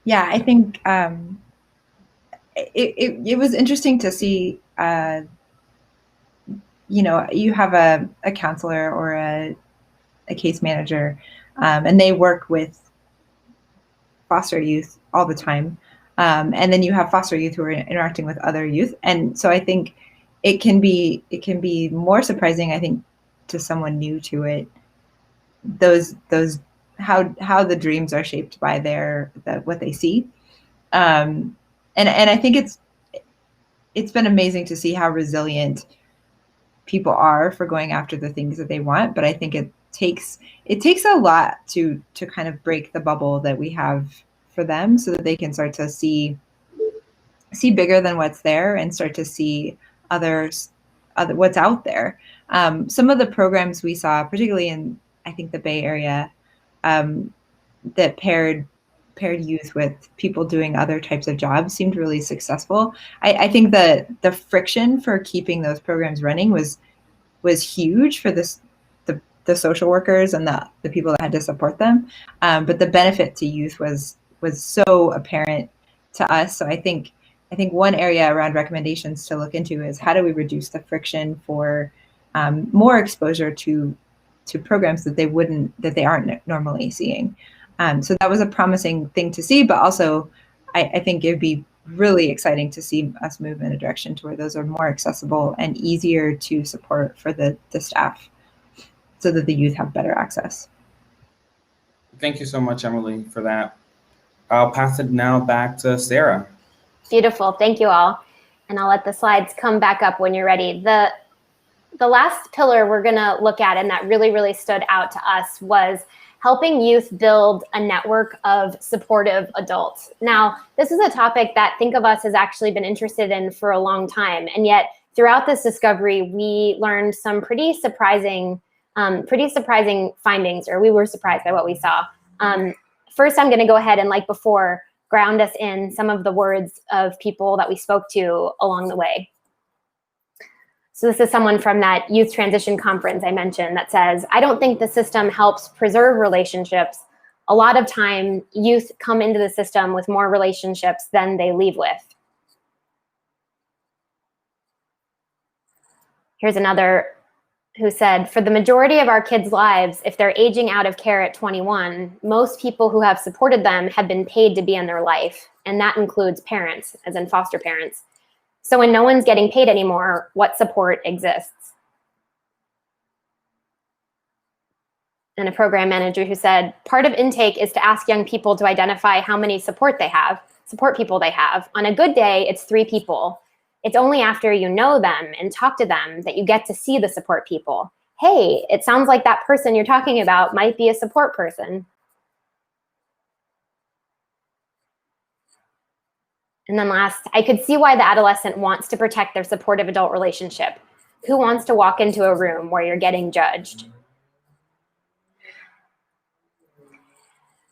Yeah, I think it was interesting to see, you have a counselor or a case manager, and they work with foster youth all the time. And then you have foster youth who are interacting with other youth. And so I think it can be more surprising, I think, to someone new to it, those how the dreams are shaped by what they see. And I think it's been amazing to see how resilient people are for going after the things that they want. But I think it takes a lot to kind of break the bubble that we have for them, so that they can start to see bigger than what's there and start to see what's out there. Some of the programs we saw, particularly in, I think, the Bay Area, that paired youth with people doing other types of jobs seemed really successful. I think the friction for keeping those programs running was huge for the social workers and the people that had to support them. But the benefit to youth was so apparent to us. So I think I think one area around recommendations to look into is how do we reduce the friction for more exposure to programs that they aren't normally seeing. So that was a promising thing to see, but also I think it'd be really exciting to see us move in a direction to where those are more accessible and easier to support for the staff so that the youth have better access. Thank you so much, Emily, for that. I'll pass it now back to Sarah. Beautiful, thank you all. And I'll let the slides come back up when you're ready. The last pillar we're gonna look at and that really, really stood out to us was helping youth build a network of supportive adults. Now, this is a topic that Think of Us has actually been interested in for a long time. And yet throughout this discovery, we learned some pretty surprising findings, or we were surprised by what we saw. First, I'm gonna go ahead and, like before, ground us in some of the words of people that we spoke to along the way. So this is someone from that youth transition conference I mentioned that says, I don't think the system helps preserve relationships. A lot of time, youth come into the system with more relationships than they leave with. Here's another who said, for the majority of our kids' lives, if they're aging out of care at 21, most people who have supported them have been paid to be in their life. And that includes parents, as in foster parents. So when no one's getting paid anymore, what support exists? And a program manager who said, part of intake is to ask young people to identify how many support people they have. On a good day, it's 3 people. It's only after you know them and talk to them that you get to see the support people. Hey, it sounds like that person you're talking about might be a support person. And then last, I could see why the adolescent wants to protect their supportive adult relationship. Who wants to walk into a room where you're getting judged?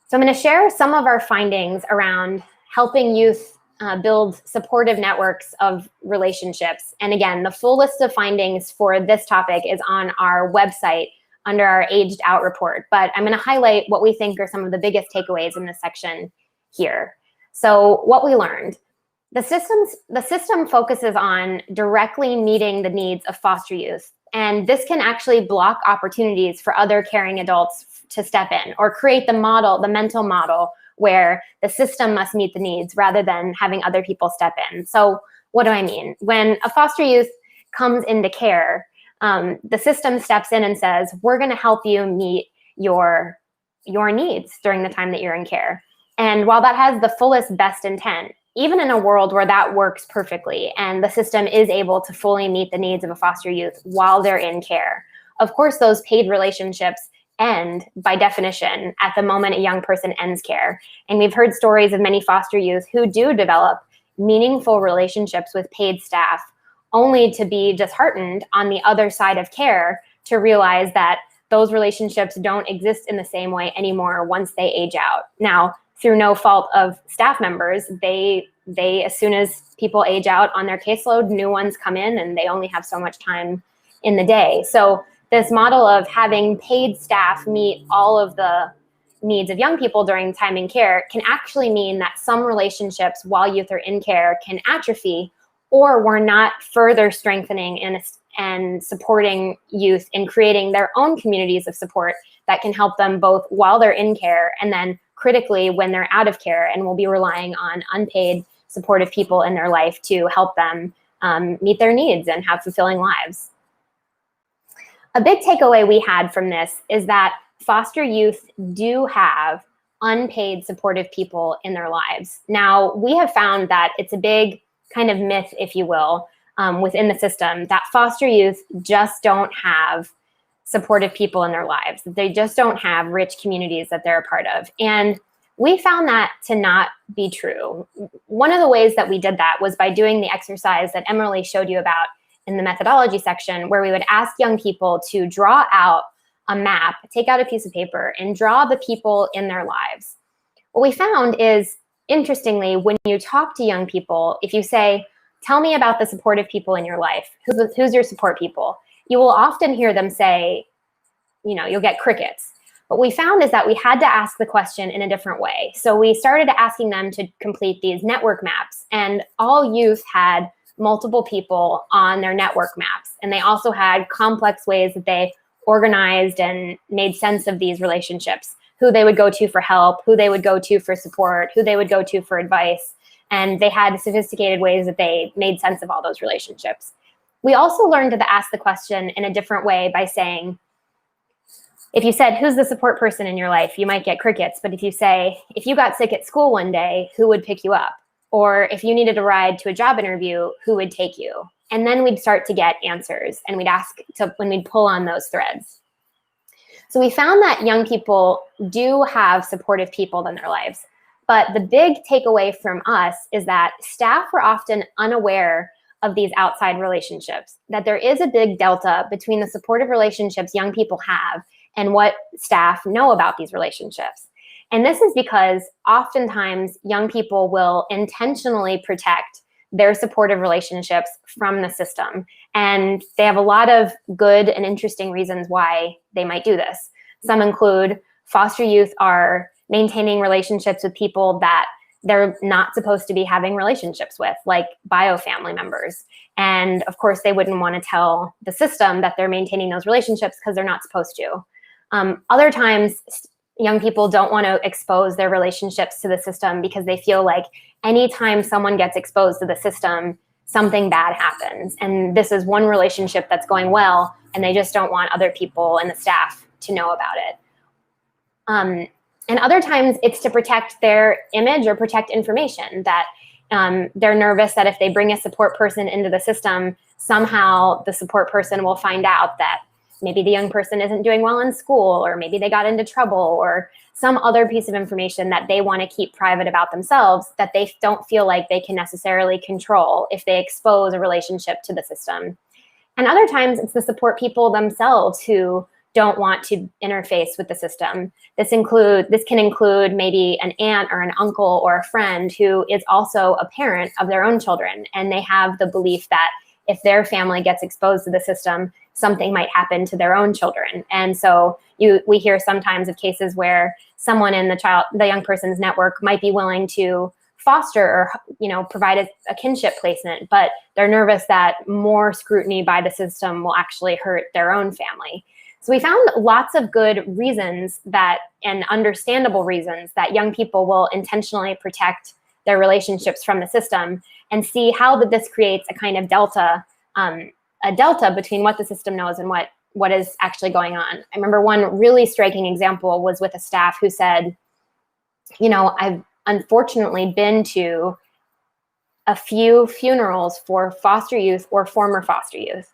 So I'm going to share some of our findings around helping youth build supportive networks of relationships. And again, the full list of findings for this topic is on our website under our Aged Out report. But I'm going to highlight what we think are some of the biggest takeaways in this section here. So what we learned. The system focuses on directly meeting the needs of foster youth. And this can actually block opportunities for other caring adults to step in or create the mental model where the system must meet the needs rather than having other people step in. So what do I mean? When a foster youth comes into care, the system steps in and says, we're gonna help you meet your needs during the time that you're in care. And while that has the fullest best intent, even in a world where that works perfectly and the system is able to fully meet the needs of a foster youth while they're in care, of course, those paid relationships end by definition at the moment a young person ends care. And we've heard stories of many foster youth who do develop meaningful relationships with paid staff only to be disheartened on the other side of care to realize that those relationships don't exist in the same way anymore once they age out. Now, through no fault of staff members, they as soon as people age out on their caseload, new ones come in and they only have so much time in the day. So this model of having paid staff meet all of the needs of young people during time in care can actually mean that some relationships while youth are in care can atrophy, or we're not further strengthening and supporting youth in creating their own communities of support that can help them both while they're in care and then critically when they're out of care, and will be relying on unpaid supportive people in their life to help them meet their needs and have fulfilling lives. A big takeaway we had from this is that foster youth do have unpaid supportive people in their lives. Now, we have found that it's a big kind of myth, if you will, within the system that foster youth just don't have supportive people in their lives. They just don't have rich communities that they're a part of. And we found that to not be true. One of the ways that we did that was by doing the exercise that Emily showed you about in the methodology section, where we would ask young people to draw out a map, take out a piece of paper, and draw the people in their lives. What we found is, interestingly, when you talk to young people, if you say, tell me about the supportive people in your life, who's your support people? You will often hear them say, you'll get crickets. What we found is that we had to ask the question in a different way. So we started asking them to complete these network maps, and all youth had multiple people on their network maps. And they also had complex ways that they organized and made sense of these relationships, who they would go to for help, who they would go to for support, who they would go to for advice. And they had sophisticated ways that they made sense of all those relationships. We also learned to ask the question in a different way by saying, if you said, who's the support person in your life, you might get crickets. But if you say, if you got sick at school one day, who would pick you up? Or if you needed a ride to a job interview, who would take you? And then we'd start to get answers, and we'd ask when we'd pull on those threads. So we found that young people do have supportive people in their lives. But the big takeaway from us is that staff were often unaware of these outside relationships, that there is a big delta between the supportive relationships young people have and what staff know about these relationships. And this is because oftentimes young people will intentionally protect their supportive relationships from the system. And they have a lot of good and interesting reasons why they might do this. Some include foster youth are maintaining relationships with people that they're not supposed to be having relationships with, like bio family members. And of course, they wouldn't want to tell the system that they're maintaining those relationships because they're not supposed to. Other times, young people don't want to expose their relationships to the system because they feel like anytime someone gets exposed to the system, something bad happens. And this is one relationship that's going well, and they just don't want other people and the staff to know about it. And other times it's to protect their image or protect information, that they're nervous that if they bring a support person into the system, somehow the support person will find out that maybe the young person isn't doing well in school, or maybe they got into trouble, or some other piece of information that they want to keep private about themselves that they don't feel like they can necessarily control if they expose a relationship to the system. And other times it's the support people themselves who don't want to interface with the system. This can include maybe an aunt or an uncle or a friend who is also a parent of their own children, and they have the belief that if their family gets exposed to the system, something might happen to their own children. And so we hear sometimes of cases where someone in the young person's network might be willing to foster or provide a kinship placement, but they're nervous that more scrutiny by the system will actually hurt their own family. So we found lots of good reasons and understandable reasons that young people will intentionally protect their relationships from the system, and see how this creates a kind of delta between what the system knows and what is actually going on. I remember one really striking example was with a staff who said, I've unfortunately been to a few funerals for foster youth or former foster youth.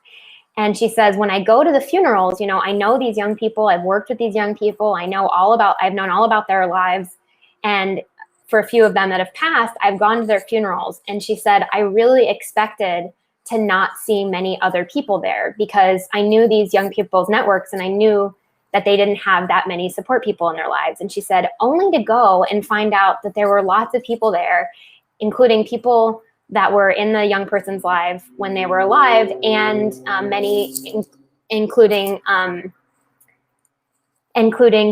And she says, when I go to the funerals, I know these young people, I've worked with these young people, I've known all about their lives. And for a few of them that have passed, I've gone to their funerals. And she said, I really expected to not see many other people there because I knew these young people's networks, and I knew that they didn't have that many support people in their lives. And she said, only to go and find out that there were lots of people there, including people that were in the young person's life when they were alive, and many, including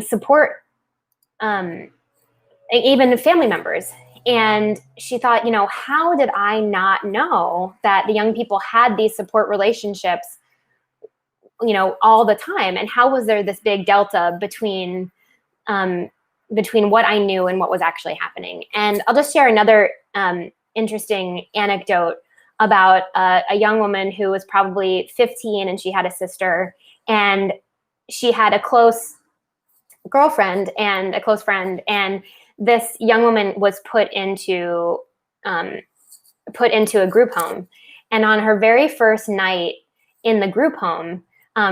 support, even family members. And she thought, how did I not know that the young people had these support relationships, all the time? And how was there this big delta between what I knew and what was actually happening? And I'll just share another interesting anecdote about a young woman who was probably 15, and she had a sister, and she had a close girlfriend and a close friend, and this young woman was put into a group home. And on her very first night in the group home,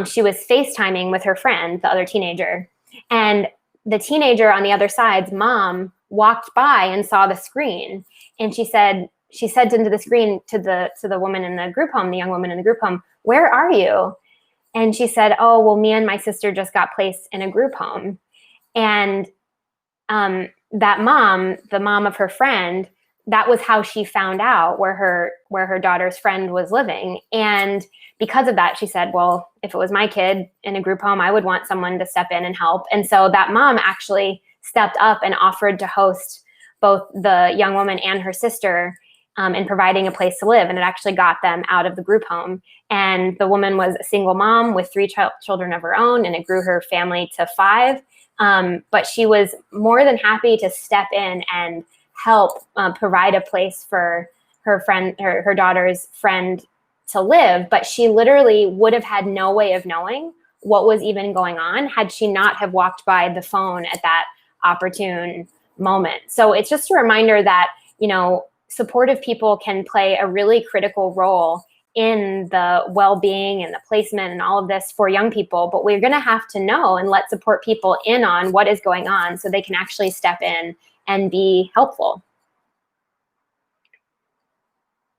she was FaceTiming with her friend, the other teenager. And the teenager on the other side's mom walked by and saw the screen. And she said into the screen to the woman in the group home, the young woman in the group home, "Where are you?" And she said, "Oh, well, me and my sister just got placed in a group home." And that mom, the mom of her friend, that was how she found out where her daughter's friend was living. And because of that, she said, well, if it was my kid in a group home, I would want someone to step in and help. And so that mom actually stepped up and offered to host both the young woman and her sister in providing a place to live. And it actually got them out of the group home. And the woman was a single mom with 3 children of her own, and it grew her family to 5. But she was more than happy to step in and help provide a place for her friend, her daughter's friend to live. But she literally would have had no way of knowing what was even going on had she not have walked by the phone at that opportune moment. So it's just a reminder that, you know, supportive people can play a really critical role in the well-being and the placement and all of this for young people, but we're going to have to know and let support people in on what is going on so they can actually step in and be helpful.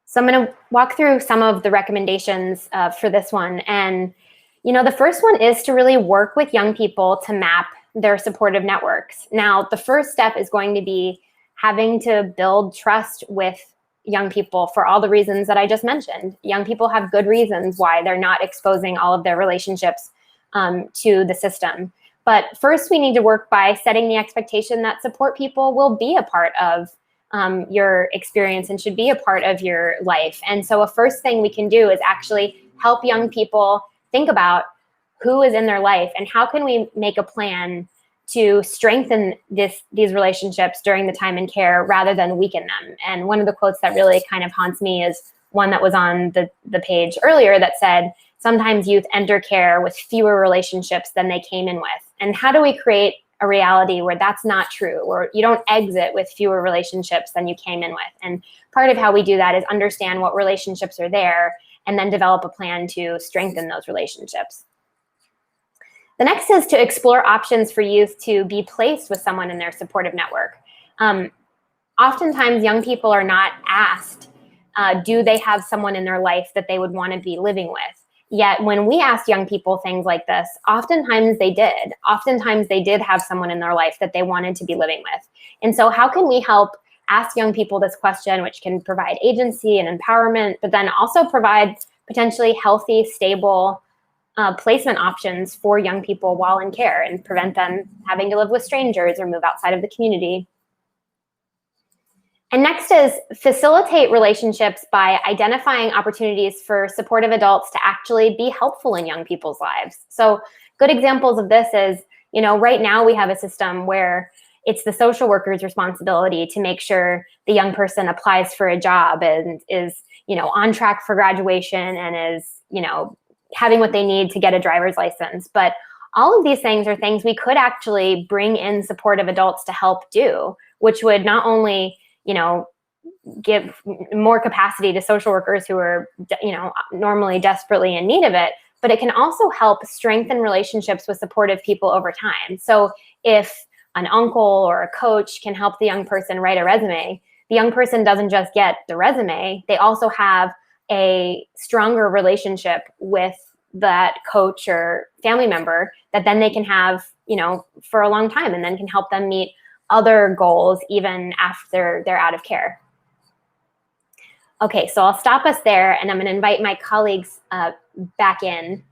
So I'm going to walk through some of the recommendations for this one. And, you know, the first one is to really work with young people to map their supportive networks. Now, the first step is going to be having to build trust with young people for all the reasons that I just mentioned. Young people have good reasons why they're not exposing all of their relationships to the system. But first, we need to work by setting the expectation that support people will be a part of your experience and should be a part of your life. And so a first thing we can do is actually help young people think about who is in their life and how can we make a plan to strengthen these relationships during the time in care rather than weaken them. And one of the quotes that really kind of haunts me is one that was on the page earlier that said, sometimes youth enter care with fewer relationships than they came in with. And how do we create a reality where that's not true, or you don't exit with fewer relationships than you came in with? And part of how we do that is understand what relationships are there and then develop a plan to strengthen those relationships. The next is to explore options for youth to be placed with someone in their supportive network. Oftentimes, young people are not asked, do they have someone in their life that they would want to be living with? Yet when we asked young people things like this, oftentimes they did. Oftentimes they did have someone in their life that they wanted to be living with. And so how can we help ask young people this question, which can provide agency and empowerment, but then also provide potentially healthy, stable placement options for young people while in care and prevent them having to live with strangers or move outside of the community. And next is facilitate relationships by identifying opportunities for supportive adults to actually be helpful in young people's lives. So good examples of this is, you know, right now we have a system where it's the social worker's responsibility to make sure the young person applies for a job and is, you know, on track for graduation and is, you know, having what they need to get a driver's license. But all of these things are things we could actually bring in supportive adults to help do, which would not only, you know, give more capacity to social workers who are, you know, normally desperately in need of it, but it can also help strengthen relationships with supportive people over time. So if an uncle or a coach can help the young person write a resume, the young person doesn't just get the resume, they also have a stronger relationship with that coach or family member that then they can have, you know, for a long time, and then can help them meet other goals even after they're out of care. Okay, so I'll stop us there, and I'm going to invite my colleagues back in.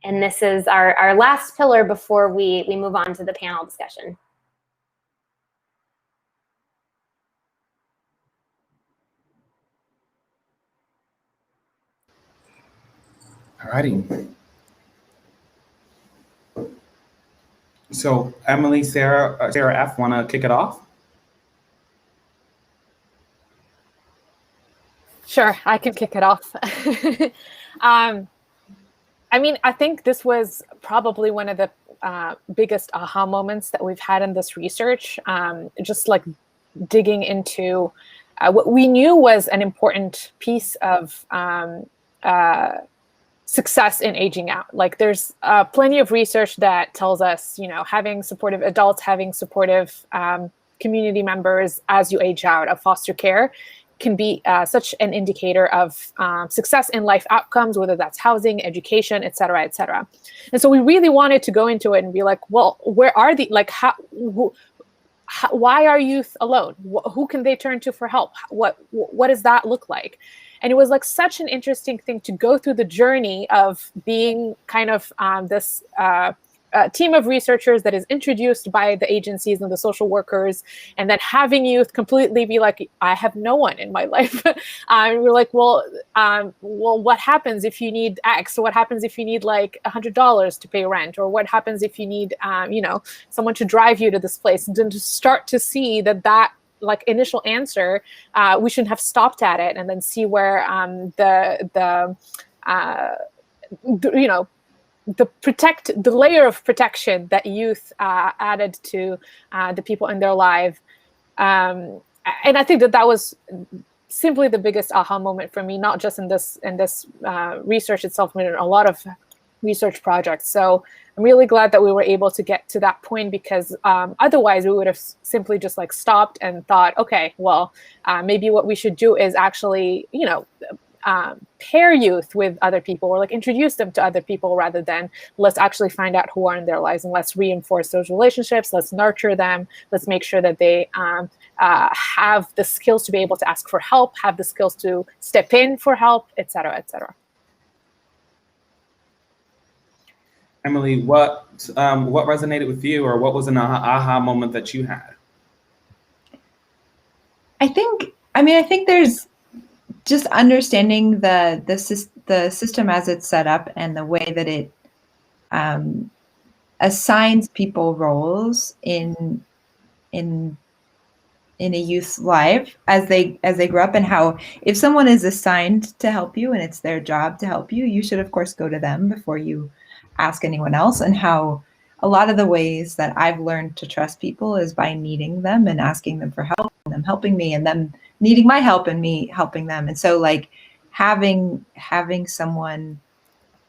And this is our last pillar before we move on to the panel discussion. All righty. So Emily, Sarah F, want to kick it off? Sure, I can kick it off. I mean, I think this was probably one of the biggest aha moments that we've had in this research, just like digging into what we knew was an important piece of success in aging out. Like there's plenty of research that tells us, you know, having supportive adults, having supportive community members as you age out of foster care can be such an indicator of success in life outcomes, whether that's housing, education, et cetera, et cetera. And so we really wanted to go into it and be like, well, where are the, like, why are youth alone? Who can they turn to for help? What does that look like? And it was like such an interesting thing to go through the journey of being kind of this team of researchers that is introduced by the agencies and the social workers, and then having youth completely be like, I have no one in my life. We're like, well, what happens if you need X? What happens if you need like $100 to pay rent? Or what happens if you need, someone to drive you to this place? And then to start to see that like initial answer, we shouldn't have stopped at it, and then see where the layer of protection that youth added to the people in their life. And I think that was simply the biggest aha moment for me, not just in this research itself, but in a lot of research projects. So I'm really glad that we were able to get to that point, because otherwise we would have simply just like stopped and thought, okay, well, maybe what we should do is actually, pair youth with other people, or like introduce them to other people, rather than let's actually find out who are in their lives, and let's reinforce those relationships. Let's nurture them. Let's make sure that they have the skills to be able to ask for help, have the skills to step in for help, et cetera, et cetera. Emily, what resonated with you, or what was an aha moment that you had? I think there's just understanding the system as it's set up, and the way that it assigns people roles in a youth's life as they grow up, and how if someone is assigned to help you and it's their job to help you, you should of course go to them before you ask anyone else. And how a lot of the ways that I've learned to trust people is by needing them and asking them for help, and them helping me, and them needing my help and me helping them. And so like having someone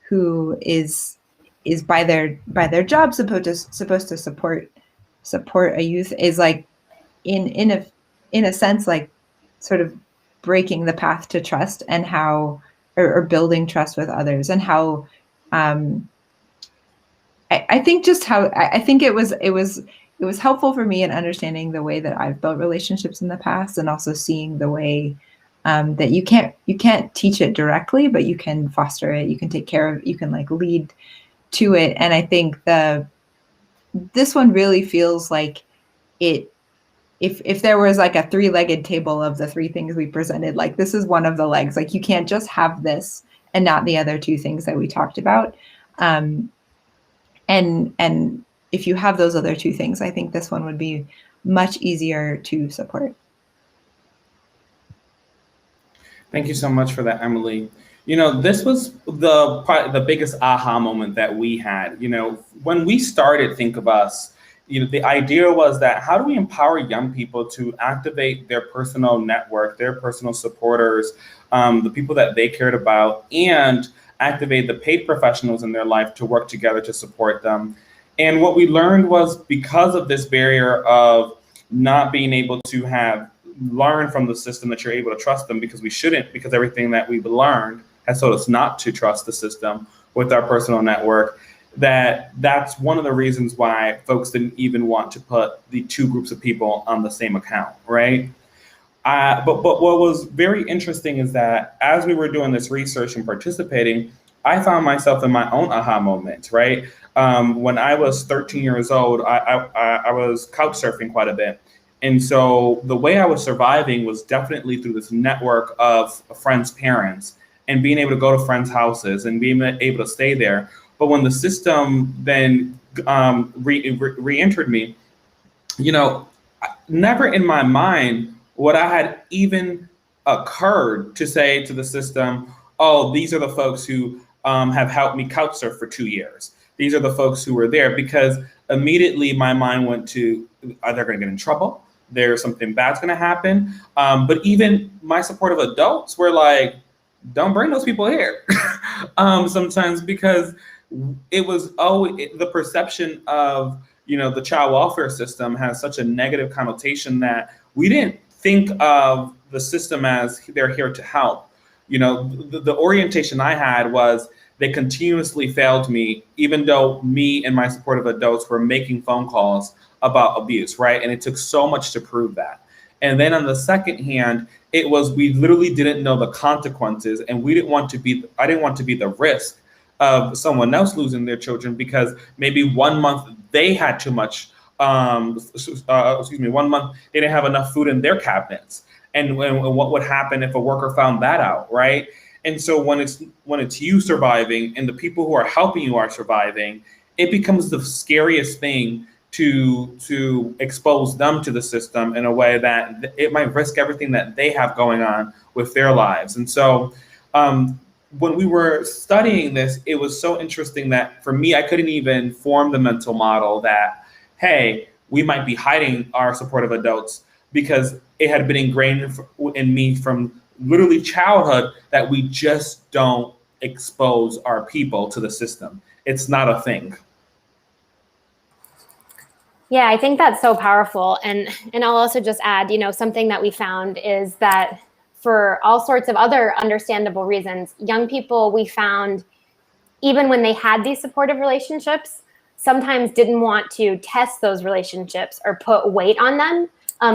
who is by their job supposed to support a youth is like in a sense like sort of breaking the path to trust, and how or building trust with others, and how I think it was helpful for me in understanding the way that I've built relationships in the past, and also seeing the way that you can't teach it directly, but you can foster it, you can take care of, you can like lead to it. And I think this one really feels like it. If there was like a 3-legged table of the 3 things we presented, like this is one of the legs. Like you can't just have this and not the other 2 things that we talked about. And if you have those other 2 things, I think this one would be much easier to support. Thank you so much for that, Emily. This was probably the biggest aha moment that we had. When we started Think of Us, the idea was that how do we empower young people to activate their personal network, their personal supporters, the people that they cared about, and activate the paid professionals in their life to work together to support them. And what we learned was, because of this barrier of not being able to learn from the system, that you're able to trust them, because we shouldn't, because everything that we've learned has told us not to trust the system with our personal network, that's one of the reasons why folks didn't even want to put the 2 groups of people on the same account, right? But what was very interesting is that as we were doing this research and participating, I found myself in my own aha moment, right? When I was 13 years old, I was couch surfing quite a bit. And so the way I was surviving was definitely through this network of friends' parents, and being able to go to friends' houses and being able to stay there. But when the system then re-entered me, never in my mind would I had even occurred to say to the system, oh, these are the folks who have helped me couch surf for 2 years. These are the folks who were there, because immediately my mind went to, are they going to get in trouble? There's something bad's going to happen. But even my supportive adults were like, don't bring those people here sometimes, because it was always the perception of, the child welfare system has such a negative connotation that we didn't think of the system as they're here to help. The orientation I had was they continuously failed me, even though me and my supportive adults were making phone calls about abuse, right? And it took so much to prove that. And then on the second hand, it was, we literally didn't know the consequences, and I didn't want to be the risk of someone else losing their children because maybe 1 month they had too much, 1 month they didn't have enough food in their cabinets. And what would happen if a worker found that out, right? And so when it's you surviving and the people who are helping you are surviving, it becomes the scariest thing to expose them to the system in a way that it might risk everything that they have going on with their lives. And so when we were studying this, it was so interesting that for me, I couldn't even form the mental model that, hey, we might be hiding our supportive adults, because it had been ingrained in me from literally childhood that we just don't expose our people to the system. It's not a thing. Yeah, I think that's so powerful. And I'll also just add, something that we found is that for all sorts of other understandable reasons, young people, we found, even when they had these supportive relationships, sometimes didn't want to test those relationships or put weight on them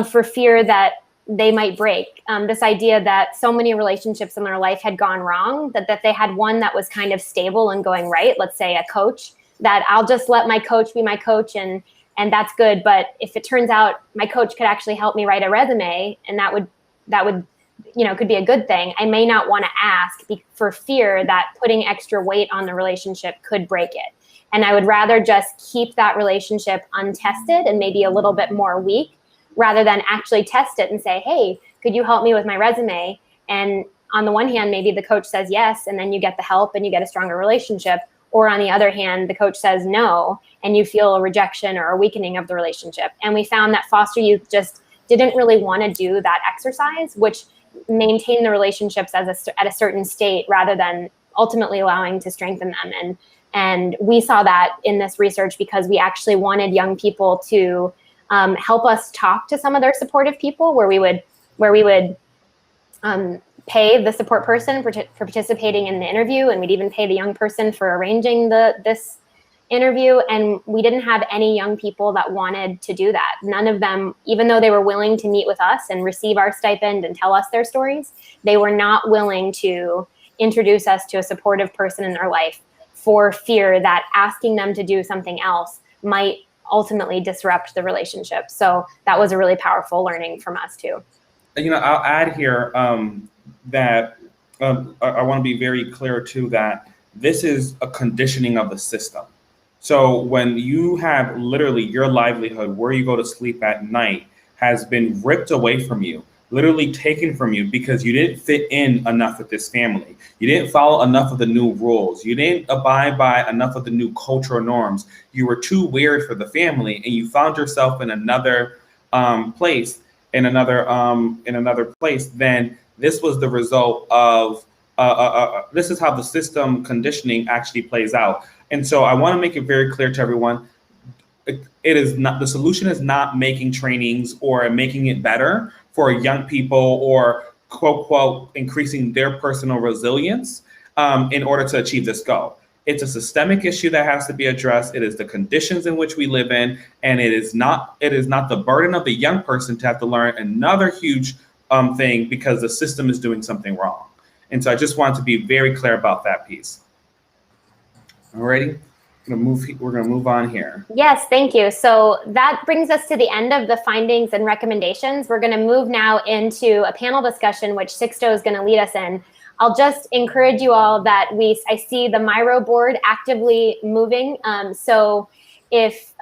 for fear that they might break. This idea that so many relationships in their life had gone wrong, that they had one that was kind of stable and going right, let's say a coach, that I'll just let my coach be my coach and that's good. But if it turns out my coach could actually help me write a resume, and that would could be a good thing, I may not want to ask for fear that putting extra weight on the relationship could break it. And I would rather just keep that relationship untested and maybe a little bit more weak, rather than actually test it and say, hey, could you help me with my resume? And on the one hand, maybe the coach says yes, and then you get the help and you get a stronger relationship. Or on the other hand, the coach says no, and you feel a rejection or a weakening of the relationship. And we found that foster youth just didn't really want to do that exercise, which maintained the relationships at a certain state rather than ultimately allowing to strengthen them. And we saw that in this research because we actually wanted young people to help us talk to some of their supportive people, where we would pay the support person for participating in the interview, and we'd even pay the young person for arranging this interview. And we didn't have any young people that wanted to do that. None of them, even though they were willing to meet with us and receive our stipend and tell us their stories, they were not willing to introduce us to a supportive person in their life for fear that asking them to do something else might ultimately disrupt the relationship. So that was a really powerful learning from us too. I'll add here that I want to be very clear too, that this is a conditioning of the system. So when you have literally your livelihood, where you go to sleep at night, has been ripped away from you, literally taken from you because you didn't fit in enough with this family. You didn't follow enough of the new rules. You didn't abide by enough of the new cultural norms. You were too weird for the family, and you found yourself in another place, then this was the result of, this is how the system conditioning actually plays out. And so I want to make it very clear to everyone, it is not, the solution is not making trainings or making it better for young people or quote, quote, increasing their personal resilience in order to achieve this goal. It's a systemic issue that has to be addressed. It is the conditions in which we live in, and it is not the burden of the young person to have to learn another huge thing because the system is doing something wrong. And so I just want to be very clear about that piece. Alrighty, we're gonna move on here. Yes, thank you. So that brings us to the end of the findings and recommendations. We're gonna move now into a panel discussion, which Sixto is gonna lead us in. I'll just encourage you all that I see the MyRA Board actively moving. So if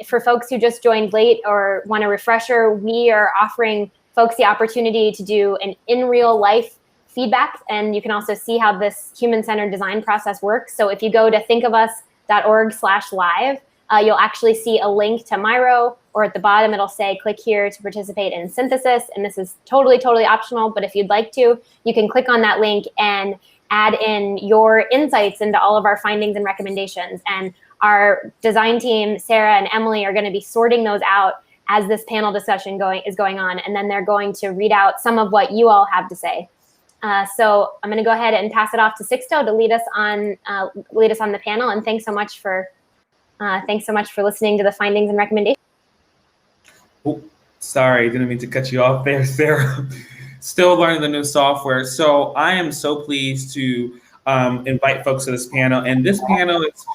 for folks who just joined late or want a refresher, we are offering folks the opportunity to do an in real life feedback, and you can also see how this human-centered design process works. So if you go to thinkofus.org/live, you'll actually see a link to MyRA, or at the bottom it'll say click here to participate in synthesis. And this is totally optional, but if you'd like to, you can click on that link and add in your insights into all of our findings and recommendations. And our design team, Sarah and Emily, are going to be sorting those out as this panel discussion is going on, and then they're going to read out some of what you all have to say. So I'm going to go ahead and pass it off to Sixto to lead us on the panel. And thanks so much for listening to the findings and recommendations. Oh, sorry, didn't mean to cut you off there, Sarah. Still learning the new software. So I am so pleased to invite folks to this panel. And this panel is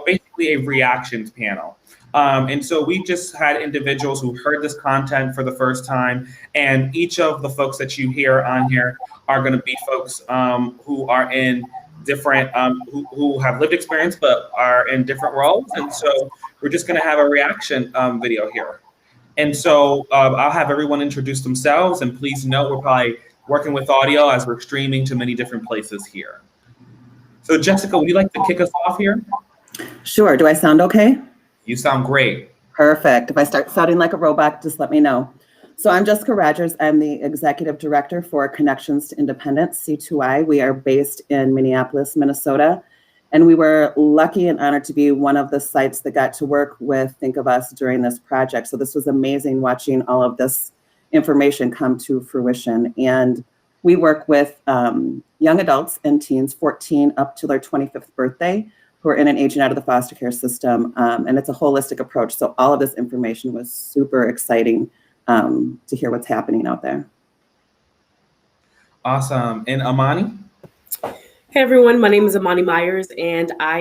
basically a reactions panel. And so we just had individuals who heard this content for the first time, and each of the folks that you hear on here are going to be folks who are in different, who have lived experience but are in different roles. And so we're just going to have a reaction video here. And so I'll have everyone introduce themselves, and please note we're probably working with audio as we're streaming to many different places here. So Jessica, would you like to kick us off here? Sure. Do I sound okay? You sound great. Perfect. If I start sounding like a robot, just let me know. So I'm Jessica Rogers. I'm the Executive Director for Connections to Independence, C2I. We are based in Minneapolis, Minnesota. And we were lucky and honored to be one of the sites that got to work with Think of Us during this project. So this was amazing watching all of this information come to fruition. And we work with young adults and teens 14 up to their 25th birthday who are in and aging out of the foster care system. And it's a holistic approach. So all of this information was super exciting to hear what's happening out there. Awesome. And Amani? Hey everyone, my name is Amani Myers, and I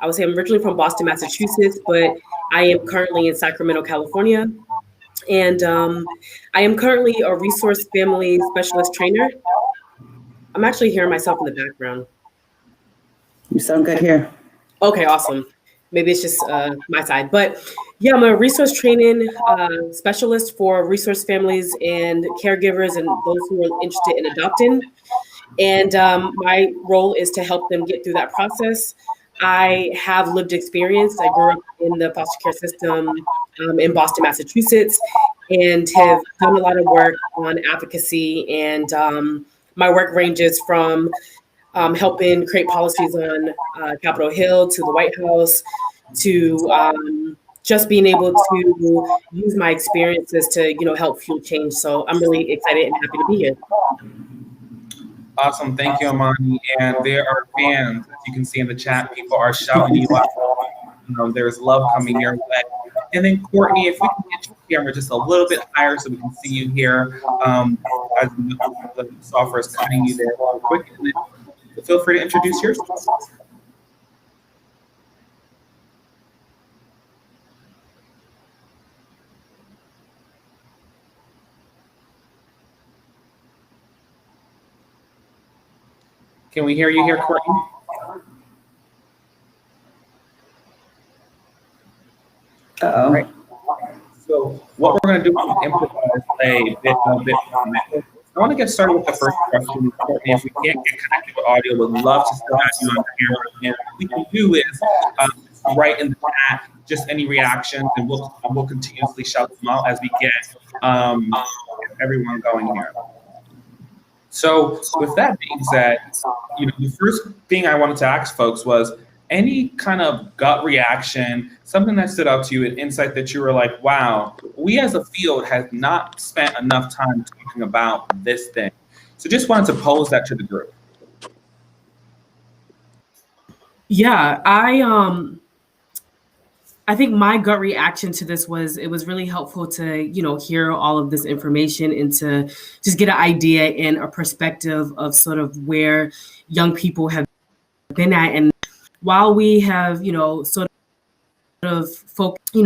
would say I'm originally from Boston, Massachusetts, but I am currently in Sacramento, California. And I am currently a resource family specialist trainer. I'm actually hearing myself in the background. You sound good here. Okay, awesome. Maybe it's just my side, but yeah, I'm a resource training specialist for resource families and caregivers and those who are interested in adopting. And my role is to help them get through that process. I have lived experience. I grew up in the foster care system in Boston, Massachusetts, and have done a lot of work on advocacy. And my work ranges from helping create policies on Capitol Hill to the White House to just being able to use my experiences to, help fuel change. So I'm really excited and happy to be here. Awesome. Thank you, Amani. And there are fans, as you can see in the chat, people are shouting you out. There's love coming your way. And then Courtney, if we can get your camera just a little bit higher so we can see you here, as the software is cutting you there real quick. And then feel free to introduce yourself. Can we hear you here, Courtney? Uh-oh. Right. So what we're going to do is improvise a bit on that. I want to get started with the first question, Courtney. If we can't get connected with audio, we'd love to still have you on camera. And what we can do is write in the chat just any reactions, and we'll continuously shout them out as we get everyone going here. So with that being said, the first thing I wanted to ask folks was any kind of gut reaction, something that stood out to you, an insight that you were like, wow, we as a field have not spent enough time talking about this thing. So just wanted to pose that to the group. Yeah, I think my gut reaction to this was it was really helpful to, hear all of this information and to just get an idea and a perspective of sort of where young people have been at. And while we have, sort of focused,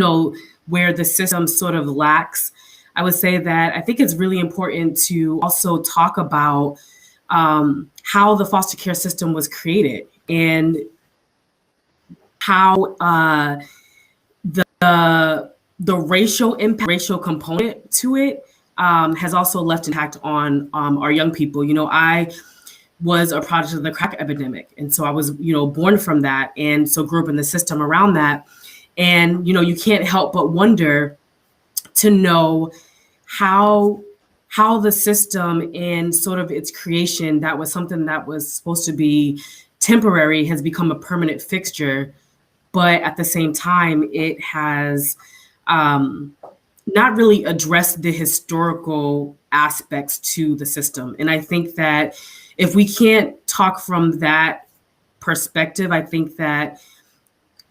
where the system sort of lacks, I would say that I think it's really important to also talk about how the foster care system was created and how the racial component to it has also left impact on our young people. I was a product of the crack epidemic, and so I was, born from that, and so grew up in the system around that. And you can't help but wonder to know how the system and sort of its creation, that was something that was supposed to be temporary, has become a permanent fixture. But at the same time, it has not really addressed the historical aspects to the system. And I think that if we can't talk from that perspective, I think that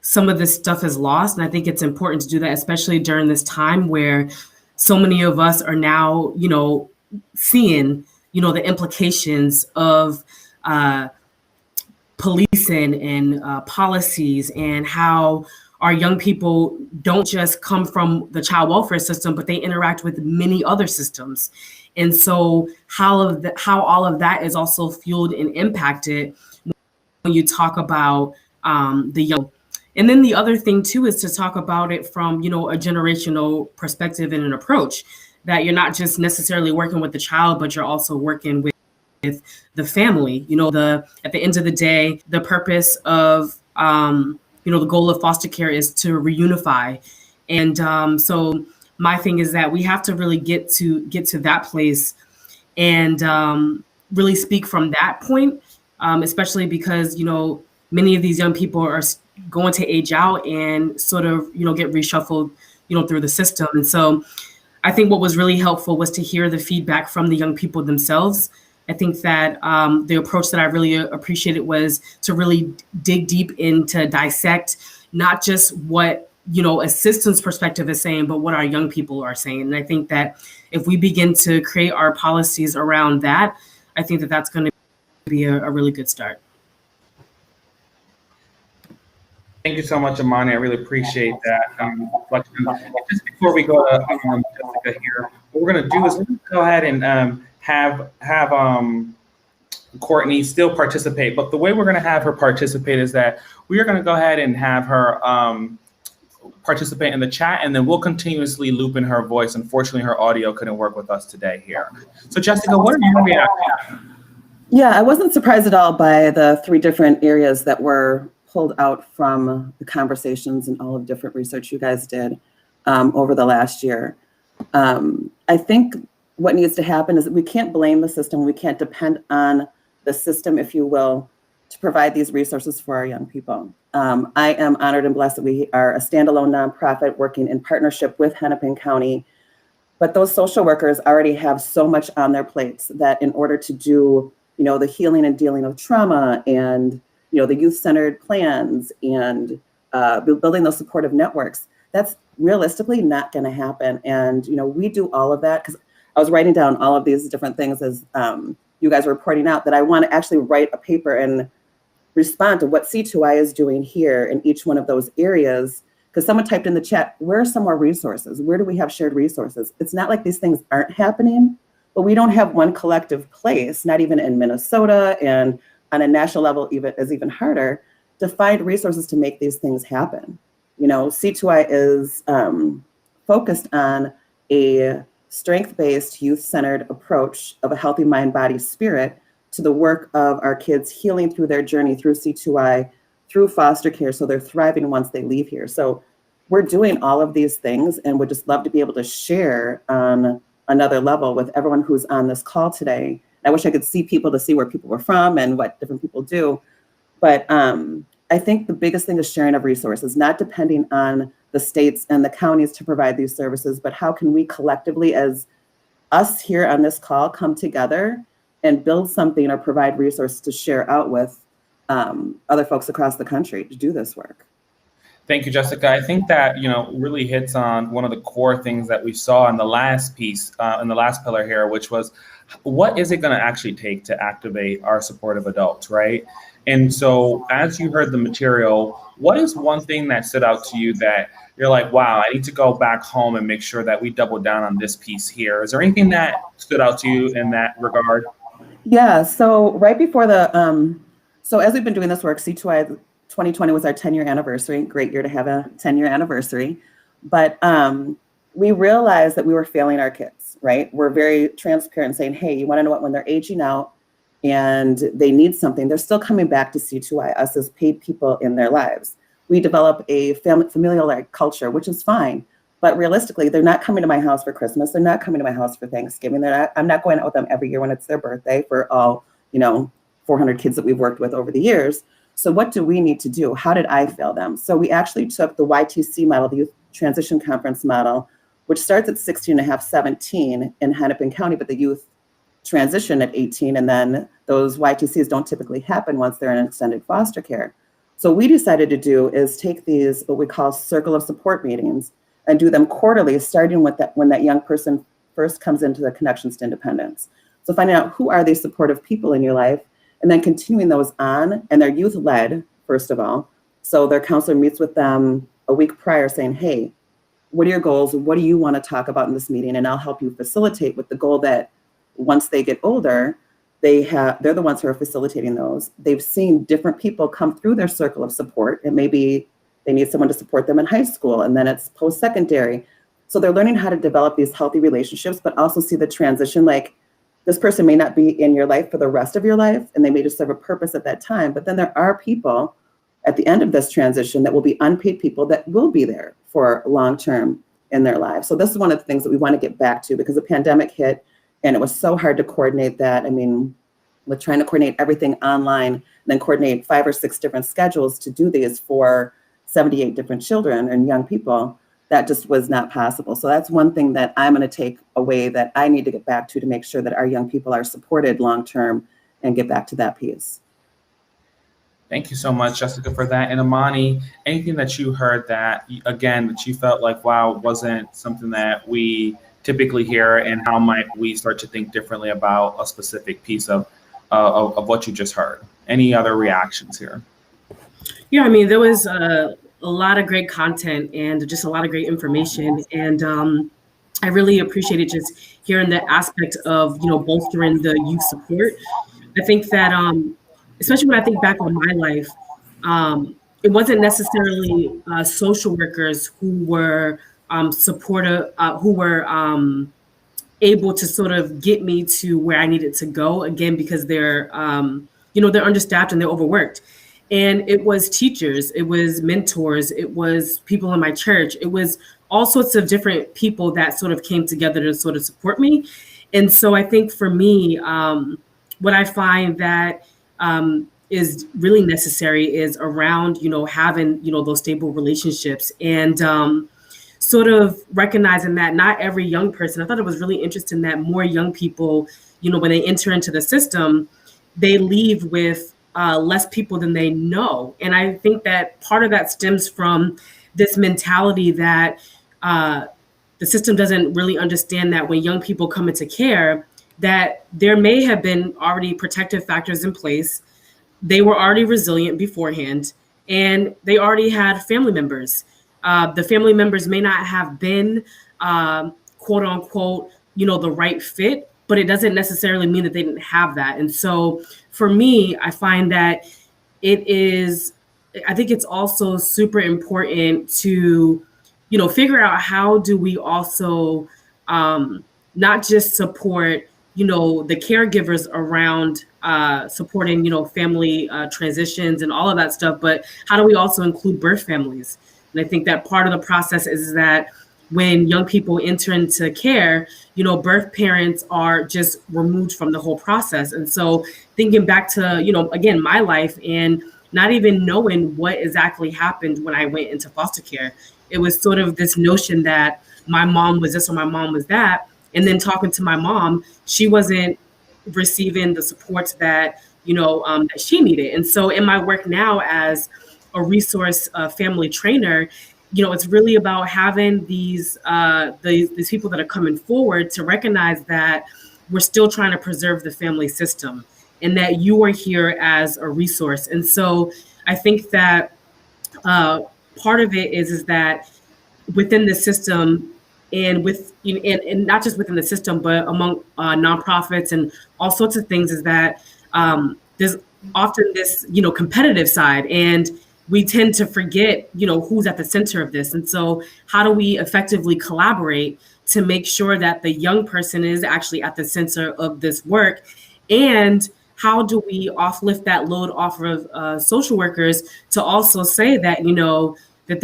some of this stuff is lost. And I think it's important to do that, especially during this time where so many of us are now, seeing, the implications of policing and policies, and how our young people don't just come from the child welfare system, but they interact with many other systems. And so how all of that is also fueled and impacted when you talk about the young. And then the other thing too is to talk about it from, a generational perspective and an approach, that you're not just necessarily working with the child, but you're also working with the family. At the end of the day, the purpose of the goal of foster care is to reunify. And so my thing is that we have to really get to that place and really speak from that point, especially because, many of these young people are going to age out and sort of, get reshuffled, through the system. And so I think what was really helpful was to hear the feedback from the young people themselves. I think that the approach that I really appreciated was to really dig deep into dissect not just what, a system's perspective is saying, but what our young people are saying. And I think that if we begin to create our policies around that, I think that that's going to be a really good start. Thank you so much, Amani. I really appreciate that reflection. Just before we go to Jessica here, what we're going to do is we're going to go ahead and have Courtney still participate. But the way we're going to have her participate is that we are going to go ahead and have her participate in the chat, and then we'll continuously loop in her voice. Unfortunately, her audio couldn't work with us today here. So Jessica, what are your reactions? Yeah, I wasn't surprised at all by the 3 different areas that were pulled out from the conversations and all of different research you guys did over the last year. I think what needs to happen is that we can't blame the system. We can't depend on the system, if you will, to provide these resources for our young people. I am honored and blessed that we are a standalone nonprofit working in partnership with Hennepin County. But those social workers already have so much on their plates that in order to do, the healing and dealing of trauma and the youth-centered plans and building those supportive networks, that's realistically not going to happen. And, we do all of that because I was writing down all of these different things as you guys were pointing out, that I want to actually write a paper and respond to what C2I is doing here in each one of those areas. Because someone typed in the chat, where are some more resources? Where do we have shared resources? It's not like these things aren't happening, but we don't have one collective place, not even in Minnesota, and on a national level even harder to find resources to make these things happen. C2I is focused on a strength-based, youth-centered approach of a healthy mind, body, spirit to the work of our kids healing through their journey through C2I, through foster care, so they're thriving once they leave here. So we're doing all of these things and would just love to be able to share on another level with everyone who's on this call today. I wish I could see people to see where people were from and what different people do. But I think the biggest thing is sharing of resources, not depending on the states and the counties to provide these services, but how can we collectively, as us here on this call, come together and build something or provide resources to share out with other folks across the country to do this work. Thank you, Jessica. I think that, really hits on one of the core things that we saw in the last piece, in the last pillar here, which was, what is it going to actually take to activate our supportive adults, right? And so as you heard the material, what is one thing that stood out to you that you're like, wow, I need to go back home and make sure that we double down on this piece here? Is there anything that stood out to you in that regard? Yeah, so right before so as we've been doing this work, C2I 2020 was our 10-year anniversary. Great year to have a 10-year anniversary. But we realized that we were failing our kids, right? We're very transparent saying, hey, you want to know what, when they're aging out and they need something, they're still coming back to C2I, us as paid people in their lives. We develop a familial culture, which is fine. But realistically, they're not coming to my house for Christmas. They're not coming to my house for Thanksgiving. I'm not going out with them every year when it's their birthday for all, 400 kids that we've worked with over the years. So what do we need to do? How did I fail them? So we actually took the YTC model, the Youth Transition Conference model, which starts at 16 and a half, 17 in Hennepin County, but the youth transition at 18, and then those YTCs don't typically happen once they're in extended foster care. So what we decided to do is take these, what we call circle of support meetings, and do them quarterly, starting with that when that young person first comes into the Connections to Independence. So finding out who are these supportive people in your life, and then continuing those on, and they're youth-led, first of all. So their counselor meets with them a week prior saying, hey, what are your goals? What do you want to talk about in this meeting? And I'll help you facilitate with the goal that once they get older, they're the ones who are facilitating those. They've seen different people come through their circle of support. It may be they need someone to support them in high school, and then it's post-secondary. So they're learning how to develop these healthy relationships, but also see the transition. Like, this person may not be in your life for the rest of your life, and they may just serve a purpose at that time. But then there are people at the end of this transition that will be unpaid people that will be there for long-term in their lives. So this is one of the things that we want to get back to, because the pandemic hit and it was so hard to coordinate that. I mean, with trying to coordinate everything online, and then coordinate 5 or 6 different schedules to do these for 78 different children and young people, that just was not possible. So that's one thing that I'm going to take away that I need to get back to make sure that our young people are supported long-term and get back to that piece. Thank you so much, Jessica, for that. And Amani, anything that you heard that, again, that you felt like, wow, wasn't something that we typically hear, and how might we start to think differently about a specific piece of what you just heard? Any other reactions here? Yeah, I mean, there was a lot of great content and just a lot of great information. And I really appreciated just hearing the aspect of, bolstering the youth support. I think that, especially when I think back on my life, it wasn't necessarily social workers who were supportive, who were able to sort of get me to where I needed to go, again, because they're understaffed and they're overworked. And it was teachers, it was mentors, it was people in my church, it was all sorts of different people that sort of came together to sort of support me. And so I think for me, what I find that is really necessary is around, having, those stable relationships, and sort of recognizing that not every young person, I thought it was really interesting that more young people, when they enter into the system, they leave with less people than they know. And I think that part of that stems from this mentality that the system doesn't really understand that when young people come into care, that there may have been already protective factors in place. They were already resilient beforehand, and they already had family members. The family members may not have been, quote unquote, the right fit, but it doesn't necessarily mean that they didn't have that. And so for me, I find that I think it's also super important to, figure out how do we also not just support, the caregivers around supporting, family transitions and all of that stuff, but how do we also include birth families? And I think that part of the process is that when young people enter into care, birth parents are just removed from the whole process. And so thinking back to, again, my life, and not even knowing what exactly happened when I went into foster care, it was sort of this notion that my mom was this or my mom was that. And then talking to my mom, she wasn't receiving the supports that, that she needed. And so in my work now as a resource family trainer, it's really about having these people that are coming forward to recognize that we're still trying to preserve the family system, and that you are here as a resource. And so I think that part of it is that within the system, and and not just within the system, but among nonprofits and all sorts of things, is that there's often this competitive side, and we tend to forget, who's at the center of this. And so how do we effectively collaborate to make sure that the young person is actually at the center of this work? And how do we lift that load off of social workers to also say that, that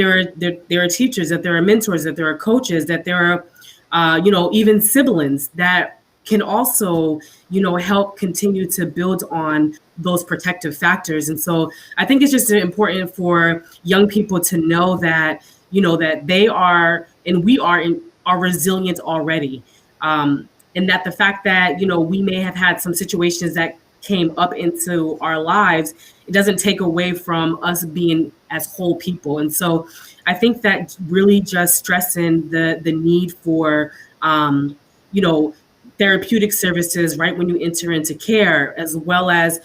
there are teachers, that there are mentors, that there are coaches, that there are, even siblings that can also, help continue to build on those protective factors. And so I think it's just important for young people to know that, that they are, and we are are resilient already. And that the fact that, we may have had some situations that came up into our lives, it doesn't take away from us being as whole people. And so I think that really just stressing the need for, therapeutic services right when you enter into care, as well as,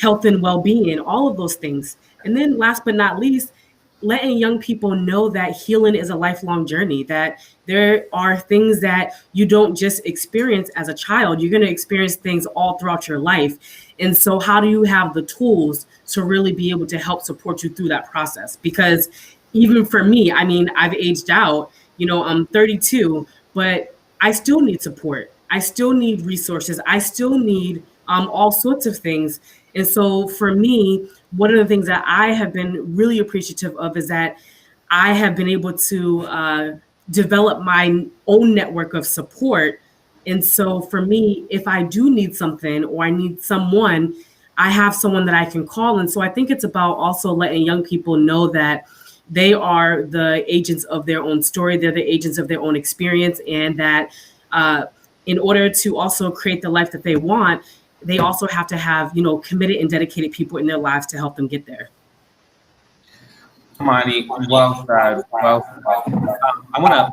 health and well-being, all of those things. And then last but not least, letting young people know that healing is a lifelong journey, that there are things that you don't just experience as a child, you're going to experience things all throughout your life. And so how do you have the tools to really be able to help support you through that process? Because even for me, I mean, I've aged out, I'm 32, but I still need support. I still need resources. I still need all sorts of things. And so for me, one of the things that I have been really appreciative of is that I have been able to develop my own network of support. And so for me, if I do need something or I need someone, I have someone that I can call. And so I think it's about also letting young people know that they are the agents of their own story. They're the agents of their own experience. And that in order to also create the life that they want, they also have to have, committed and dedicated people in their lives to help them get there. Amani, well said. Well said. I want to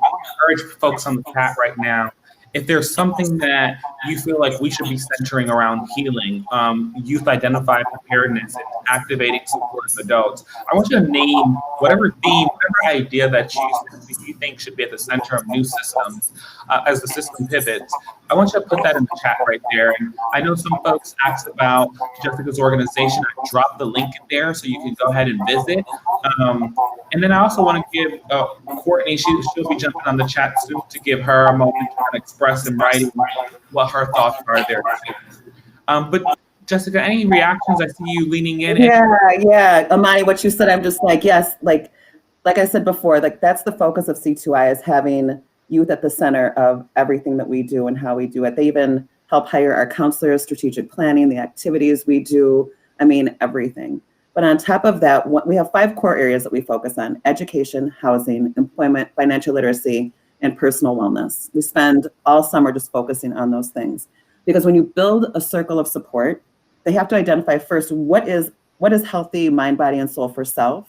encourage folks on the chat right now. If there's something that you feel like we should be centering around healing, youth identified preparedness, activating support of adults, I want you to name whatever theme, whatever idea that you think should be at the center of new systems as the system pivots. I want you to put that in the chat right there. And I know some folks asked about Jessica's organization. I dropped the link in there so you can go ahead and visit. And then I also want to give Courtney, she'll be jumping on the chat soon to give her a moment to kind of express in writing what her thoughts are there. But Jessica, any reactions? I see you leaning in. Yeah. Amani, what you said, I'm just like, yes, like I said before, like that's the focus of C2I, is having youth at the center of everything that we do and how we do it. They even help hire our counselors, strategic planning, the activities we do, everything. But on top of that, we have 5 core areas that we focus on: education, housing, employment, financial literacy, and personal wellness. We spend all summer just focusing on those things. Because when you build a circle of support, they have to identify first what is healthy mind, body, and soul for self,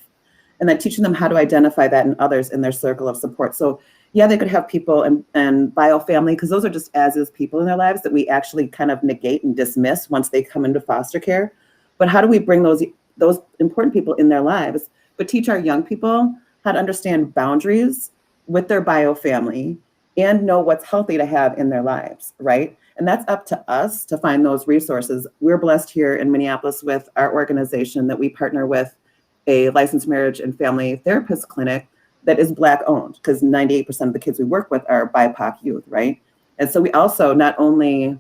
and then teaching them how to identify that in others in their circle of support. So yeah, they could have people and bio family, because those are just as is people in their lives that we actually kind of negate and dismiss once they come into foster care. But how do we bring those important people in their lives, but teach our young people how to understand boundaries with their bio family and know what's healthy to have in their lives, right? And that's up to us to find those resources. We're blessed here in Minneapolis with our organization that we partner with a licensed marriage and family therapist clinic that is Black owned, because 98% of the kids we work with are BIPOC youth, right? And so we also, not only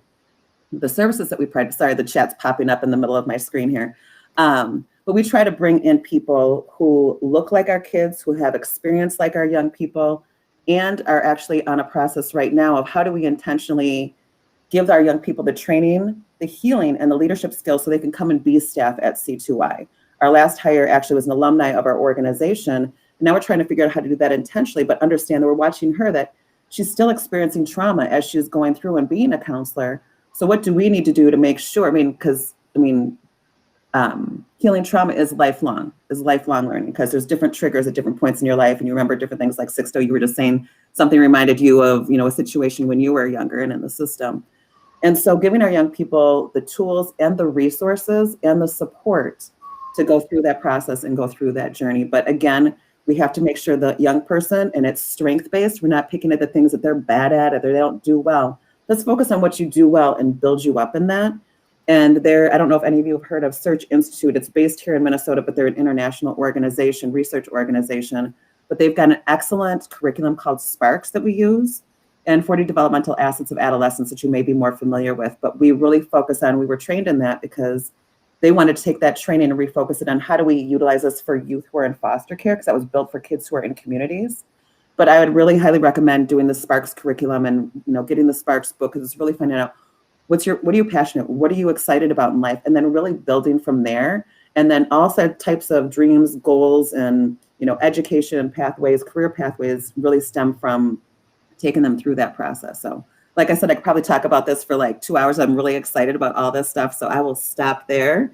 the services that we provide, sorry, the chat's popping up in the middle of my screen here, but we try to bring in people who look like our kids, who have experience like our young people, and are actually on a process right now of how do we intentionally give our young people the training, the healing, and the leadership skills so they can come and be staff at C2I. Our last hire actually was an alumni of our organization. Now we're trying to figure out how to do that intentionally, but understand that we're watching her, that she's still experiencing trauma as she's going through and being a counselor. So what do we need to do to make sure, healing trauma is lifelong learning, because there's different triggers at different points in your life, and you remember different things. Like Sixto, you were just saying something reminded you of, a situation when you were younger and in the system. And so giving our young people the tools and the resources and the support to go through that process and go through that journey. But again, we have to make sure the young person, and it's strength-based, we're not picking at the things that they're bad at or they don't do well. Let's focus on what you do well and build you up in that. And I don't know if any of you have heard of Search Institute. It's based here in Minnesota, but they're an international organization, research organization. But they've got an excellent curriculum called Sparks that we use, and 40 developmental assets of adolescence that you may be more familiar with. But we really focus on, we were trained in that because they wanted to take that training and refocus it on how do we utilize this for youth who are in foster care, because that was built for kids who are in communities. But I would really highly recommend doing the Sparks curriculum and getting the Sparks book, because it's really finding out what are you passionate, what are you excited about in life, and then really building from there And then also types of dreams, goals, and education pathways, career pathways really stem from taking them through that process. So like I said, I could probably talk about this for like 2 hours. I'm really excited about all this stuff. So I will stop there.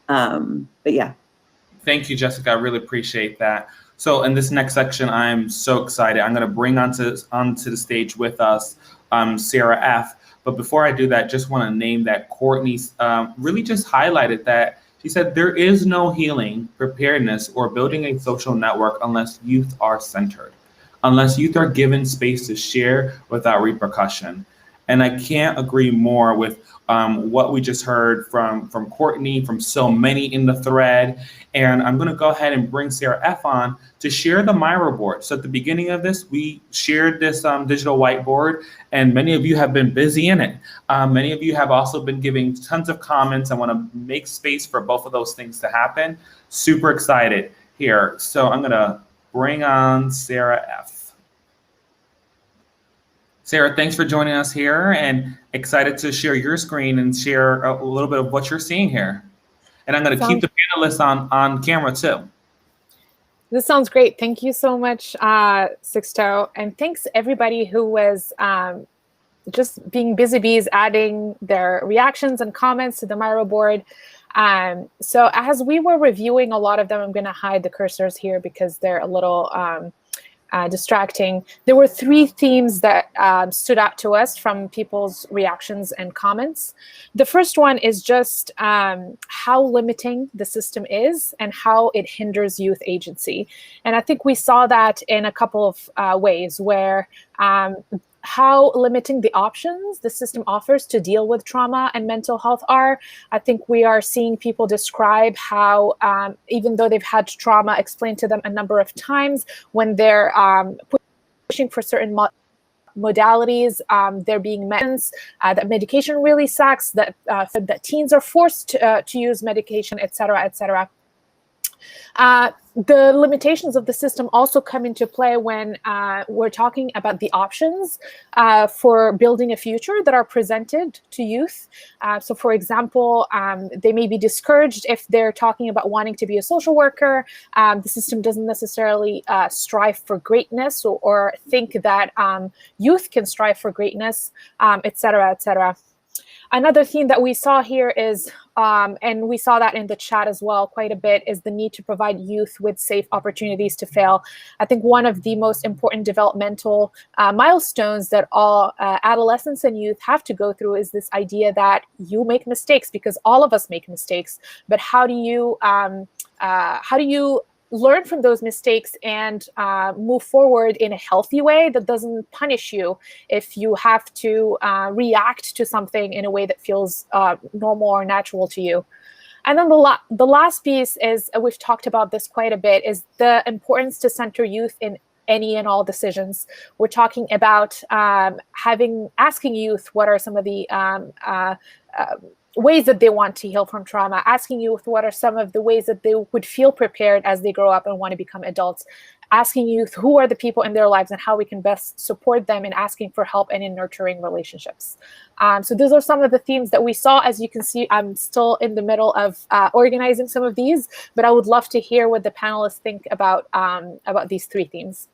But yeah. Thank you, Jessica. I really appreciate that. So in this next section, I'm so excited. I'm going to bring onto the stage with us Sarah F. But before I do that, just want to name that Courtney really just highlighted that. She said, there is no healing, preparedness, or building a social network unless youth are centered, unless youth are given space to share without repercussion. And I can't agree more with what we just heard from Courtney, from so many in the thread. And I'm going to go ahead and bring Sarah F. on to share the MyRA Board. So at the beginning of this, we shared this digital whiteboard, and many of you have been busy in it. Many of you have also been giving tons of comments. I want to make space for both of those things to happen. Super excited here. So I'm going to bring on Sarah F. Sarah, thanks for joining us here, and excited to share your screen and share a little bit of what you're seeing here. And I'm going to keep the panelists on camera too. This sounds great. Thank you so much, Sixto. And thanks everybody who was just being busy bees, adding their reactions and comments to the MyRA Board. So as we were reviewing a lot of them, I'm going to hide the cursors here because they're a little distracting. There were 3 themes that stood out to us from people's reactions and comments. The first one is just how limiting the system is and how it hinders youth agency. And I think we saw that in a couple of ways where how limiting the options the system offers to deal with trauma and mental health are. I think we are seeing people describe how even though they've had trauma explained to them a number of times, when they're pushing for certain modalities, they're being met that medication really sucks, that teens are forced to use medication, et cetera, et cetera. The limitations of the system also come into play when we're talking about the options for building a future that are presented to youth. So for example, they may be discouraged if they're talking about wanting to be a social worker. The system doesn't necessarily strive for greatness or think that youth can strive for greatness, et cetera, et cetera. Another theme that we saw here is, and we saw that in the chat as well quite a bit, is the need to provide youth with safe opportunities to fail. I think one of the most important developmental milestones that all adolescents and youth have to go through is this idea that you make mistakes, because all of us make mistakes. But how do you learn from those mistakes and move forward in a healthy way that doesn't punish you if you have to react to something in a way that feels normal or natural to you. And then the last piece is, we've talked about this quite a bit, is the importance to center youth in any and all decisions. We're talking about asking youth what are some of the ways that they want to heal from trauma, asking youth what are some of the ways that they would feel prepared as they grow up and want to become adults, asking youth who are the people in their lives and how we can best support them in asking for help and in nurturing relationships. So those are some of the themes that we saw. As you can see, I'm still in the middle of organizing some of these, but I would love to hear what the panelists think about these 3 themes.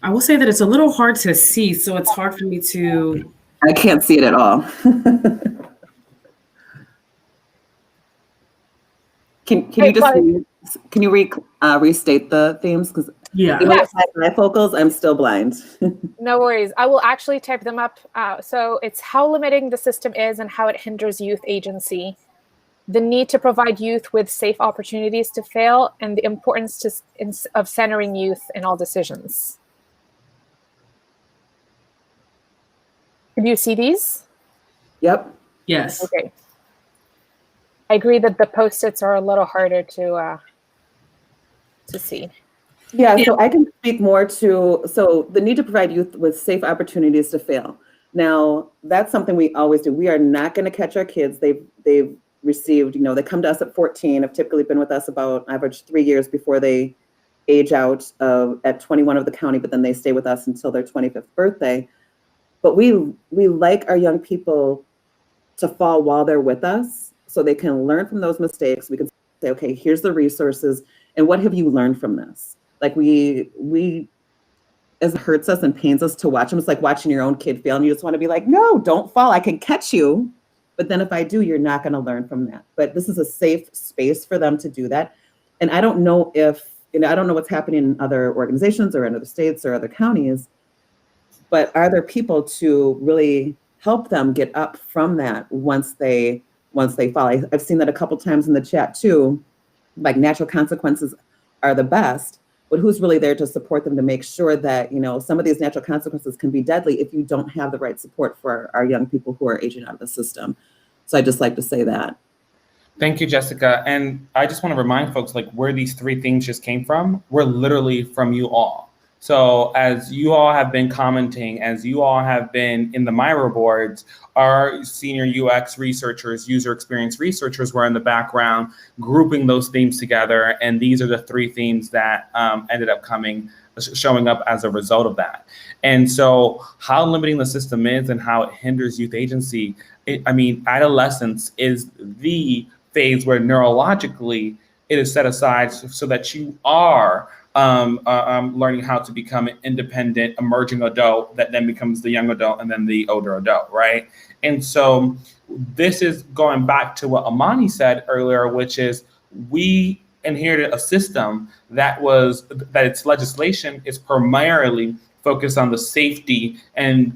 I will say that it's a little hard to see, so it's hard for me to. I can't see it at all. Can you restate the themes? Because even with my bifocals, I'm still blind. No worries. I will actually type them up. So it's how limiting the system is and how it hinders youth agency, the need to provide youth with safe opportunities to fail, and the importance of centering youth in all decisions. Can you see these? Yep. Yes. Okay. I agree that the Post-its are a little harder to see. Yeah, so I can speak more to, so the need to provide youth with safe opportunities to fail. Now, that's something we always do. We are not going to catch our kids. They've received, they come to us at 14, have typically been with us about average 3 years before they age out at 21 of the county, but then they stay with us until their 25th birthday. but we like our young people to fall while they're with us so they can learn from those mistakes. We can say, okay, here's the resources, and what have you learned from this? Like we as it hurts us and pains us to watch them, it's like watching your own kid fail, and you just want to be like, no, don't fall, I can catch you. But then if I do, you're not going to learn from that. But this is a safe space for them to do that. And I don't know if, I don't know what's happening in other organizations or in other states or other counties, but are there people to really help them get up from that once they fall? I've seen that a couple times in the chat too, like natural consequences are the best, but who's really there to support them to make sure that, some of these natural consequences can be deadly if you don't have the right support for our young people who are aging out of the system. So I just like to say that. Thank you, Jessica. And I just want to remind folks, like, where these 3 themes just came from, were literally from you all. So as you all have been commenting, as you all have been in the MyRA boards, our senior UX researchers, user experience researchers were in the background grouping those themes together. And these are the 3 themes that ended up showing up as a result of that. And so how limiting the system is and how it hinders youth agency, adolescence is the phase where neurologically it is set aside so that you are learning how to become an independent emerging adult that then becomes the young adult and then the older adult, right? And so this is going back to what Amani said earlier, which is we inherited a system that its legislation is primarily focused on the safety and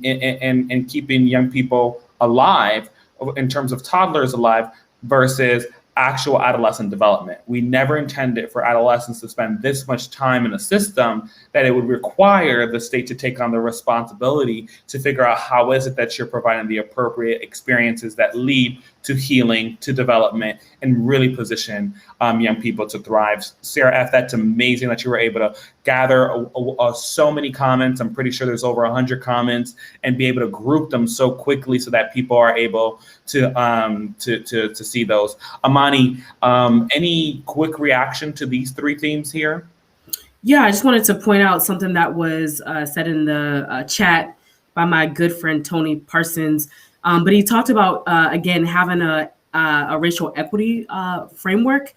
keeping young people alive in terms of toddlers alive versus actual adolescent development. We never intended for adolescents to spend this much time in a system that it would require the state to take on the responsibility to figure out how is it that you're providing the appropriate experiences that lead to healing, to development, and really position young people to thrive. Sarah F., that's amazing that you were able to gather so many comments. I'm pretty sure there's over 100 comments, and be able to group them so quickly so that people are able to see those. Amani, any quick reaction to these 3 themes here? Yeah, I just wanted to point out something that was said in the chat by my good friend Tony Parsons. But he talked about, again, having a racial equity framework.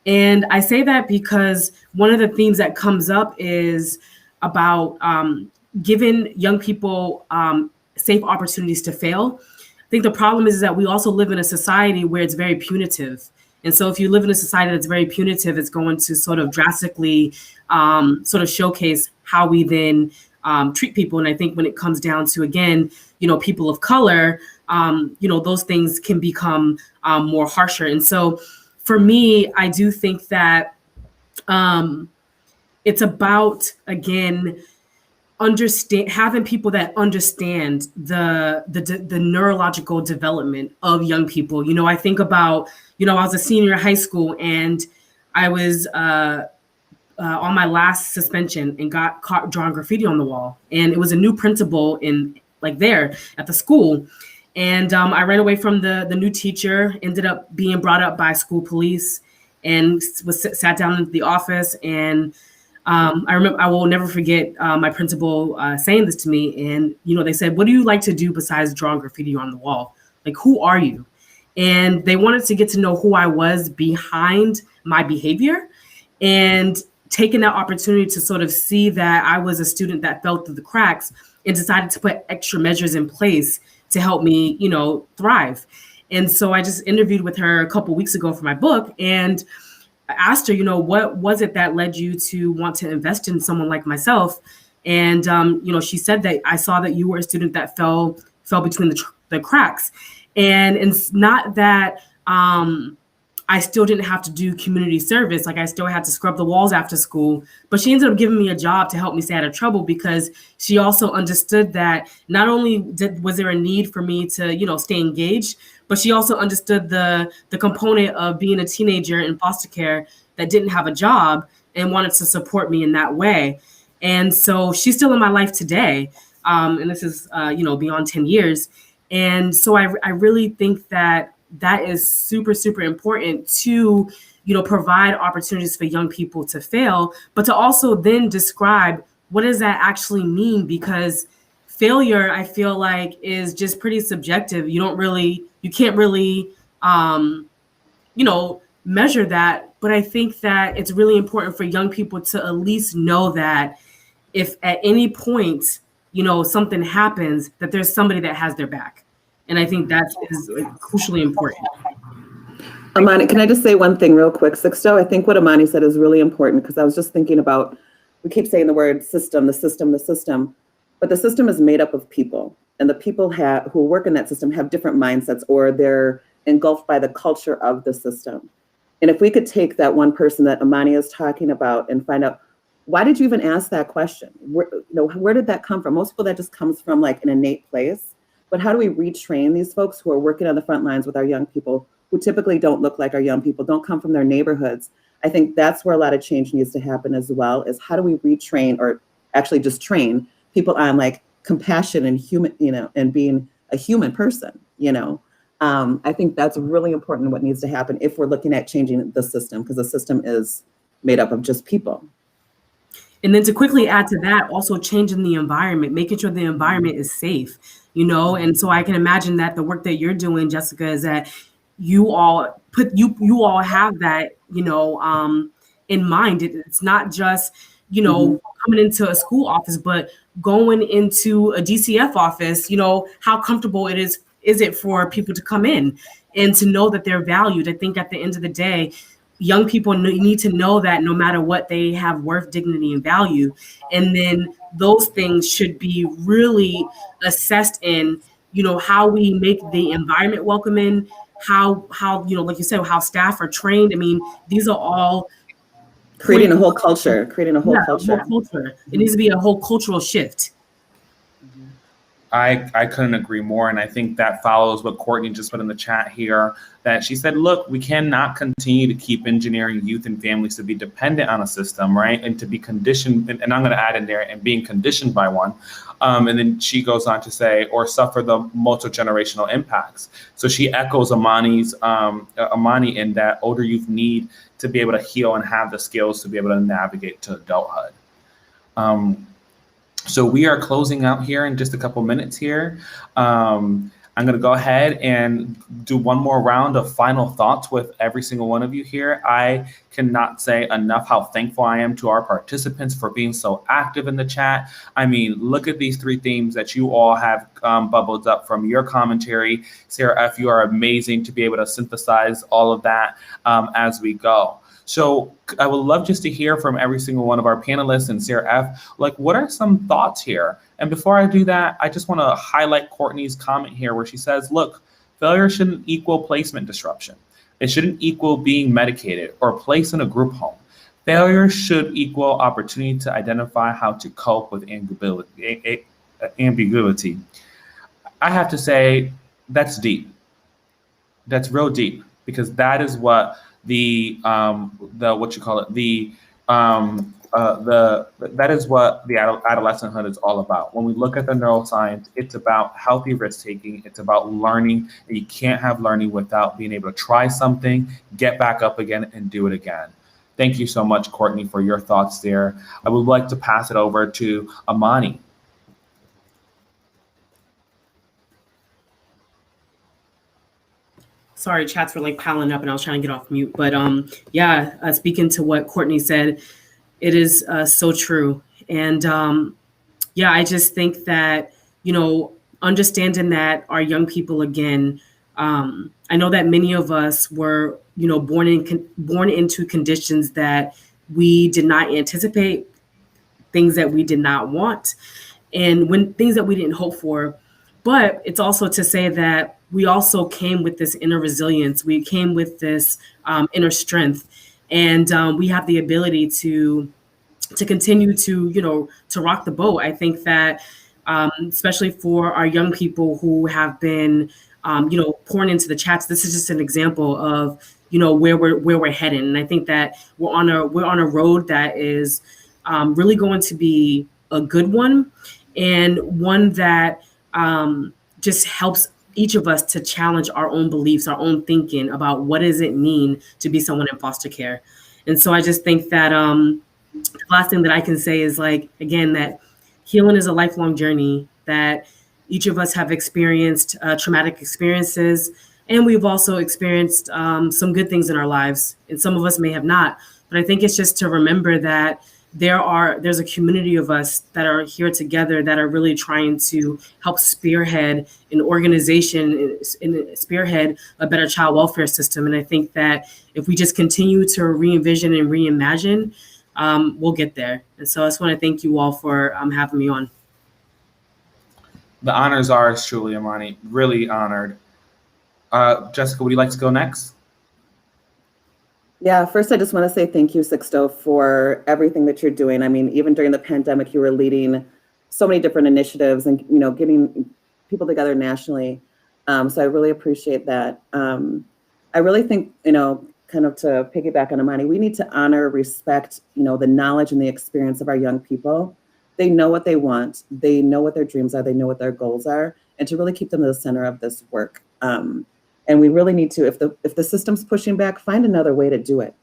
And I say that because one of the themes that comes up is about giving young people safe opportunities to fail. I think the problem is that we also live in a society where it's very punitive. And so if you live in a society that's very punitive, it's going to sort of drastically sort of showcase how we then treat people. And I think when it comes down to, again, people of color, those things can become more harsher. And so for me, I do think that it's about, again, having people that understand the neurological development of young people. I think about, I was a senior in high school, and I was on my last suspension and got caught drawing graffiti on the wall. And it was a new principal there at the school. And I ran away from the new teacher, ended up being brought up by school police, and sat down in the office. And I will never forget my principal saying this to me. And, they said, "What do you like to do besides drawing graffiti on the wall? Like, who are you?" And they wanted to get to know who I was behind my behavior, and taking that opportunity to sort of see that I was a student that fell through the cracks, and decided to put extra measures in place to help me, thrive. And so I just interviewed with her a couple of weeks ago for my book, and I asked her, what was it that led you to want to invest in someone like myself? And, she said that I saw that you were a student that fell between the cracks. And it's not that I still didn't have to do community service. Like, I still had to scrub the walls after school, but she ended up giving me a job to help me stay out of trouble, because she also understood that not only was there a need for me to, stay engaged, but she also understood the component of being a teenager in foster care that didn't have a job and wanted to support me in that way. And so she's still in my life today. And this is, beyond 10 years. And so I really think that is super, super important to, provide opportunities for young people to fail, but to also then describe what does that actually mean? Because failure, I feel like, is just pretty subjective. You can't really, measure that. But I think that it's really important for young people to at least know that if at any point, something happens, that there's somebody that has their back. And I think that is crucially important. Amani, can I just say one thing real quick, Sixto? I think what Amani said is really important, because I was just thinking about, we keep saying the word system, the system, the system, but the system is made up of people, and the people who work in that system have different mindsets, or they're engulfed by the culture of the system. And if we could take that one person that Amani is talking about and find out, why did you even ask that question? Where did that come from? Most people, that just comes from like an innate place. But how do we retrain these folks who are working on the front lines with our young people, who typically don't look like our young people, don't come from their neighborhoods? I think that's where a lot of change needs to happen as well, is how do we retrain, or actually just train people on like compassion and human, and being a human person, I think that's really important, what needs to happen if we're looking at changing the system, because the system is made up of just people. And then to quickly add to that, also changing the environment, making sure the environment is safe, and so I can imagine that the work that you're doing, Jessica, is that you all have that, in mind. It's not just, coming into a school office, but going into a DCF office, how comfortable is it for people to come in and to know that they're valued? I think at the end of the day, young people need to know that no matter what, they have worth, dignity, and value. And then those things should be really assessed in, how we make the environment welcoming, how like you said, how staff are trained. I mean, these are all creating a whole culture. A whole culture. It needs to be a whole cultural shift. I couldn't agree more. And I think that follows what Courtney just put in the chat here, that she said, look, we cannot continue to keep engineering youth and families to be dependent on a system, right? And to be conditioned, and I'm going to add in there, and being conditioned by one. And then she goes on to say, or suffer the multi-generational impacts. So she echoes Amani in that older youth need to be able to heal and have the skills to be able to navigate to adulthood. So we are closing out here in just a couple minutes here. I'm going to go ahead and do one more round of final thoughts with every single one of you here. I cannot say enough how thankful I am to our participants for being so active in the chat. I mean, look at these 3 themes that you all have bubbled up from your commentary. Sarah F., you are amazing to be able to synthesize all of that as we go. So I would love just to hear from every single one of our panelists, and Sarah F., like, what are some thoughts here? And before I do that, I just want to highlight Courtney's comment here where she says, look, failure shouldn't equal placement disruption. It shouldn't equal being medicated or placed in a group home. Failure should equal opportunity to identify how to cope with ambiguity. I have to say, that's deep. That's real deep, because that is what that is what the adolescenthood is all about. When we look at the neuroscience, it's about healthy risk taking. It's about learning, and you can't have learning without being able to try something, get back up again, and do it again. Thank you so much, Courtney, for your thoughts there. I would like to pass it over to Amani. Sorry, chats were like piling up and I was trying to get off mute. But speaking to what Courtney said, it is so true. And I just think that, understanding that our young people, again, I know that many of us were, born into conditions that we did not anticipate, things that we did not want, and when things that we didn't hope for. But it's also to say that we also came with this inner resilience. We came with this inner strength, and we have the ability to continue to rock the boat. I think that especially for our young people who have been pouring into the chats, this is just an example of where we're heading. And I think that we're on a road that is really going to be a good one, and one that just helps each of us to challenge our own beliefs, our own thinking about what does it mean to be someone in foster care. And so I just think that the last thing that I can say is, like, again, that healing is a lifelong journey. that each of us have experienced traumatic experiences, and we've also experienced some good things in our lives, and some of us may have not. But I think it's just to remember that there's a community of us that are here together that are really trying to help spearhead an organization and spearhead a better child welfare system. And I think that if we just continue to re-envision and reimagine, we'll get there. And so I just want to thank you all for having me on. The honor is ours, truly, Imani. Really honored. Jessica, would you like to go next? Yeah, first I just want to say thank you, Sixto, for everything that you're doing. I mean, even during the pandemic, you were leading so many different initiatives and, getting people together nationally. So I really appreciate that. I really think, kind of to piggyback on Imani, we need to honor, respect, the knowledge and the experience of our young people. They know what they want. They know what their dreams are. They know what their goals are, and to really keep them at the center of this work. And we really need to, if the system's pushing back, find another way to do it.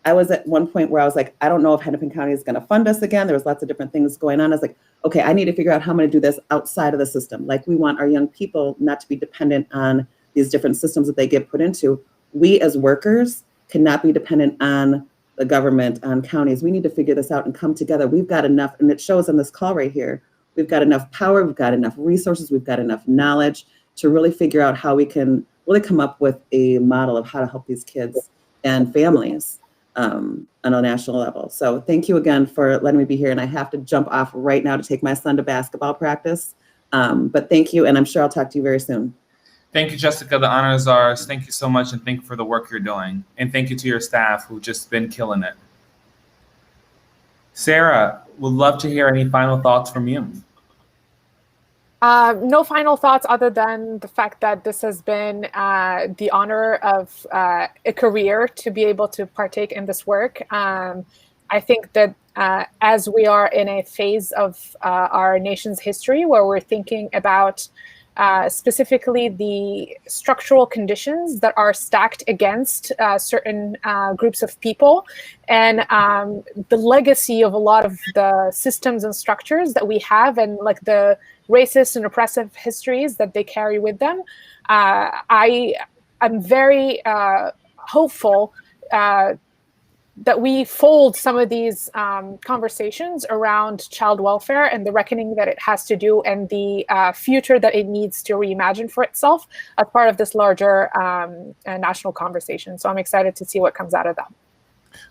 I was at one point where I was like, I don't know if Hennepin County is going to fund us again. There was lots of different things going on. I was like, okay, I need to figure out how I'm going to do this outside of the system. Like, we want our young people not to be dependent on these different systems that they get put into. We as workers cannot be dependent on the government, on counties. We need to figure this out and come together. We've got enough, and it shows on this call right here, we've got enough power, we've got enough resources, we've got enough knowledge to really figure out how we can really come up with a model of how to help these kids and families on a national level. So thank you again for letting me be here. And I have to jump off right now to take my son to basketball practice. But thank you, and I'm sure I'll talk to you very soon. Thank you, Jessica. The honor is ours. Thank you so much, and thank you for the work you're doing. And thank you to your staff who've just been killing it. Sarah, would love to hear any final thoughts from you. No final thoughts other than the fact that this has been the honor of a career to be able to partake in this work. I think that as we are in a phase of our nation's history where we're thinking about specifically the structural conditions that are stacked against certain groups of people, and the legacy of a lot of the systems and structures that we have, and like the racist and oppressive histories that they carry with them. I'm very hopeful that we fold some of these conversations around child welfare and the reckoning that it has to do, and the future that it needs to reimagine for itself as part of this larger national conversation. So I'm excited to see what comes out of that.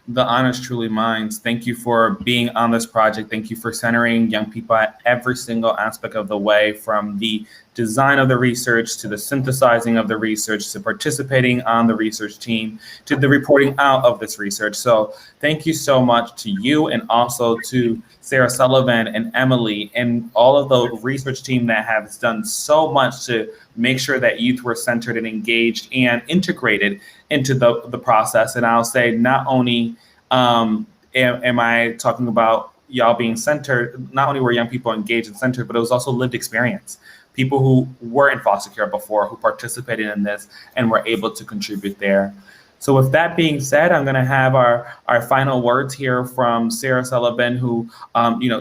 The honor is truly mine. Thank you for being on this project. Thank you for centering young people at every single aspect of the way, from the design of the research to the synthesizing of the research to participating on the research team to the reporting out of this research. So thank you so much to you, and also to Sarah Sullivan and Emily and all of the research team that has done so much to make sure that youth were centered and engaged and integrated into the process. And I'll say, not only am I talking about y'all being centered, not only were young people engaged and centered, but it was also lived experience. People who were in foster care before, who participated in this and were able to contribute there. So with that being said, I'm going to have our final words here from Sarah Sullivan, who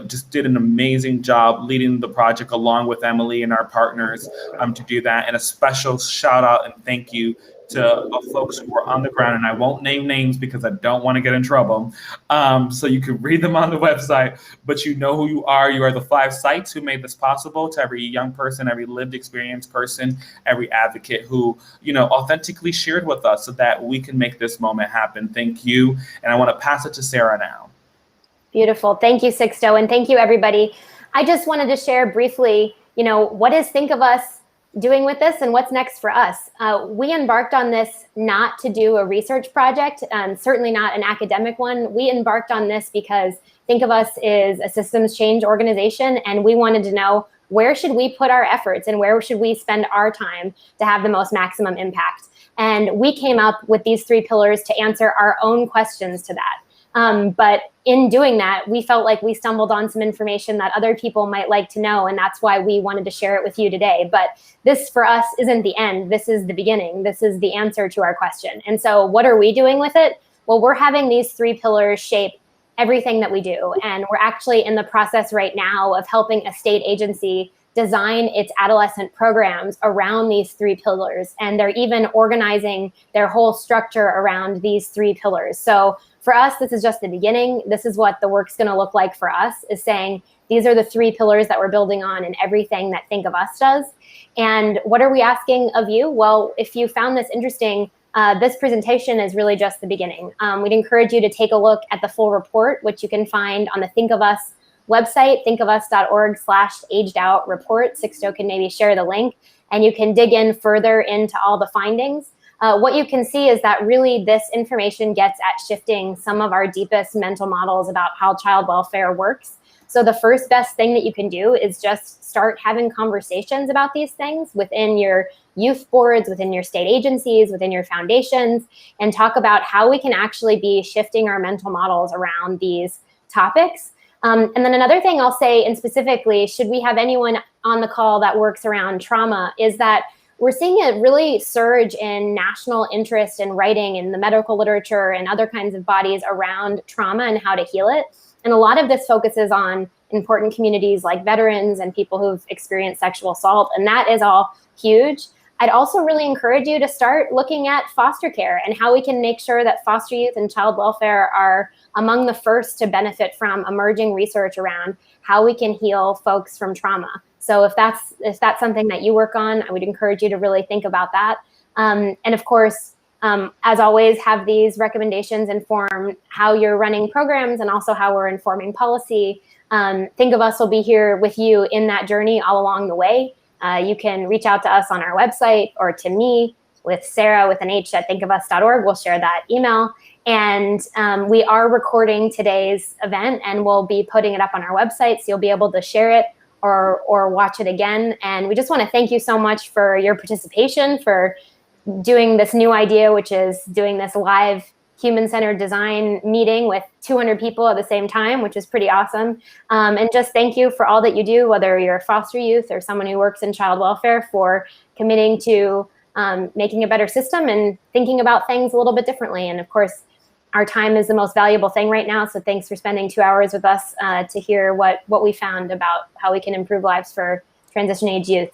just did an amazing job leading the project along with Emily and our partners to do that. And a special shout out and thank you to folks who were on the ground, and I won't name names because I don't want to get in trouble. So you can read them on the website, but you know who you are. You are the 5 sites who made this possible. To every young person, every lived experience person, every advocate who, authentically shared with us so that we can make this moment happen. Thank you. And I want to pass it to Sarah now. Beautiful. Thank you, Sixto. And thank you, everybody. I just wanted to share briefly, what is Think of Us doing with this and what's next for us. We embarked on this not to do a research project, certainly not an academic one. We embarked on this because Think of Us is a systems change organization, and we wanted to know, where should we put our efforts and where should we spend our time to have the most maximum impact? And we came up with these 3 pillars to answer our own questions to that. But in doing that, we felt like we stumbled on some information that other people might like to know, and that's why we wanted to share it with you today. But this, for us, isn't the end. This is the beginning. This is the answer to our question. And so what are we doing with it? Well, we're having these 3 pillars shape everything that we do. And we're actually in the process right now of helping a state agency design its adolescent programs around these 3 pillars. And they're even organizing their whole structure around these 3 pillars. So for us, this is just the beginning. This is what the work's going to look like for us, is saying these are the 3 pillars that we're building on in everything that Think of Us does. And what are we asking of you? Well, if you found this interesting, this presentation is really just the beginning. We'd encourage you to take a look at the full report, which you can find on the Think of Us website, thinkofus.org/aged-out report. Sixto can maybe share the link, and you can dig in further into all the findings. What you can see is that really this information gets at shifting some of our deepest mental models about how child welfare works. So the first best thing that you can do is just start having conversations about these things within your youth boards, within your state agencies, within your foundations, and talk about how we can actually be shifting our mental models around these topics. And then another thing I'll say, and specifically, should we have anyone on the call that works around trauma, is that we're seeing a really surge in national interest in writing in the medical literature and other kinds of bodies around trauma and how to heal it. And a lot of this focuses on important communities like veterans and people who've experienced sexual assault, and that is all huge. I'd also really encourage you to start looking at foster care and how we can make sure that foster youth and child welfare are among the first to benefit from emerging research around how we can heal folks from trauma. So if that's something that you work on, I would encourage you to really think about that. And of course, as always, have these recommendations inform how you're running programs and also how we're informing policy. Think of Us will be here with you in that journey all along the way. You can reach out to us on our website, or to me with Sarah with an H at thinkofus.org. We'll share that email. And we are recording today's event, and we'll be putting it up on our website, so you'll be able to share it or watch it again. And we just want to thank you so much for your participation, for doing this new idea, which is doing this live human-centered design meeting with 200 people at the same time, which is pretty awesome. And just thank you for all that you do, whether you're a foster youth or someone who works in child welfare, for committing to making a better system and thinking about things a little bit differently. And of course, our time is the most valuable thing right now. So thanks for spending 2 hours with us to hear what we found about how we can improve lives for transition age youth.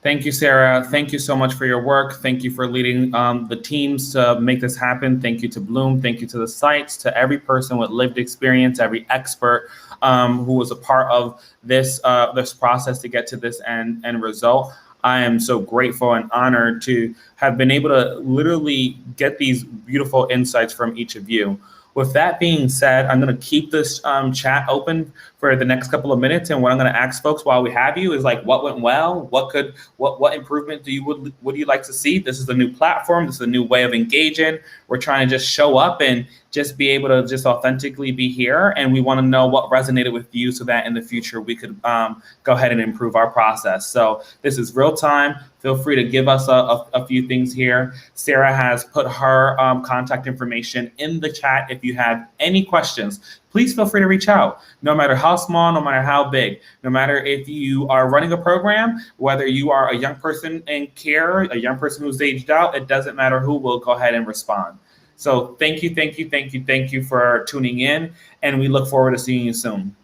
Thank you, Sarah. Thank you so much for your work. Thank you for leading the teams to make this happen. Thank you to Bloom. Thank you to the sites, to every person with lived experience, every expert who was a part of this process to get to this end result. I am so grateful and honored to have been able to literally get these beautiful insights from each of you. With that being said, I'm going to keep this chat open for the next couple of minutes. And what I'm going to ask folks while we have you is, like, what went well? What improvement would you like to see? This is a new platform. This is a new way of engaging. We're trying to just show up and just be able to just authentically be here. And we want to know what resonated with you, so that in the future we could go ahead and improve our process. So this is real time. Feel free to give us a few things here. Sarah has put her contact information in the chat. If you have any questions, please feel free to reach out, no matter how small, no matter how big, no matter if you are running a program, whether you are a young person in care, a young person who's aged out, it doesn't matter who will go ahead and respond. So thank you for tuning in, and we look forward to seeing you soon.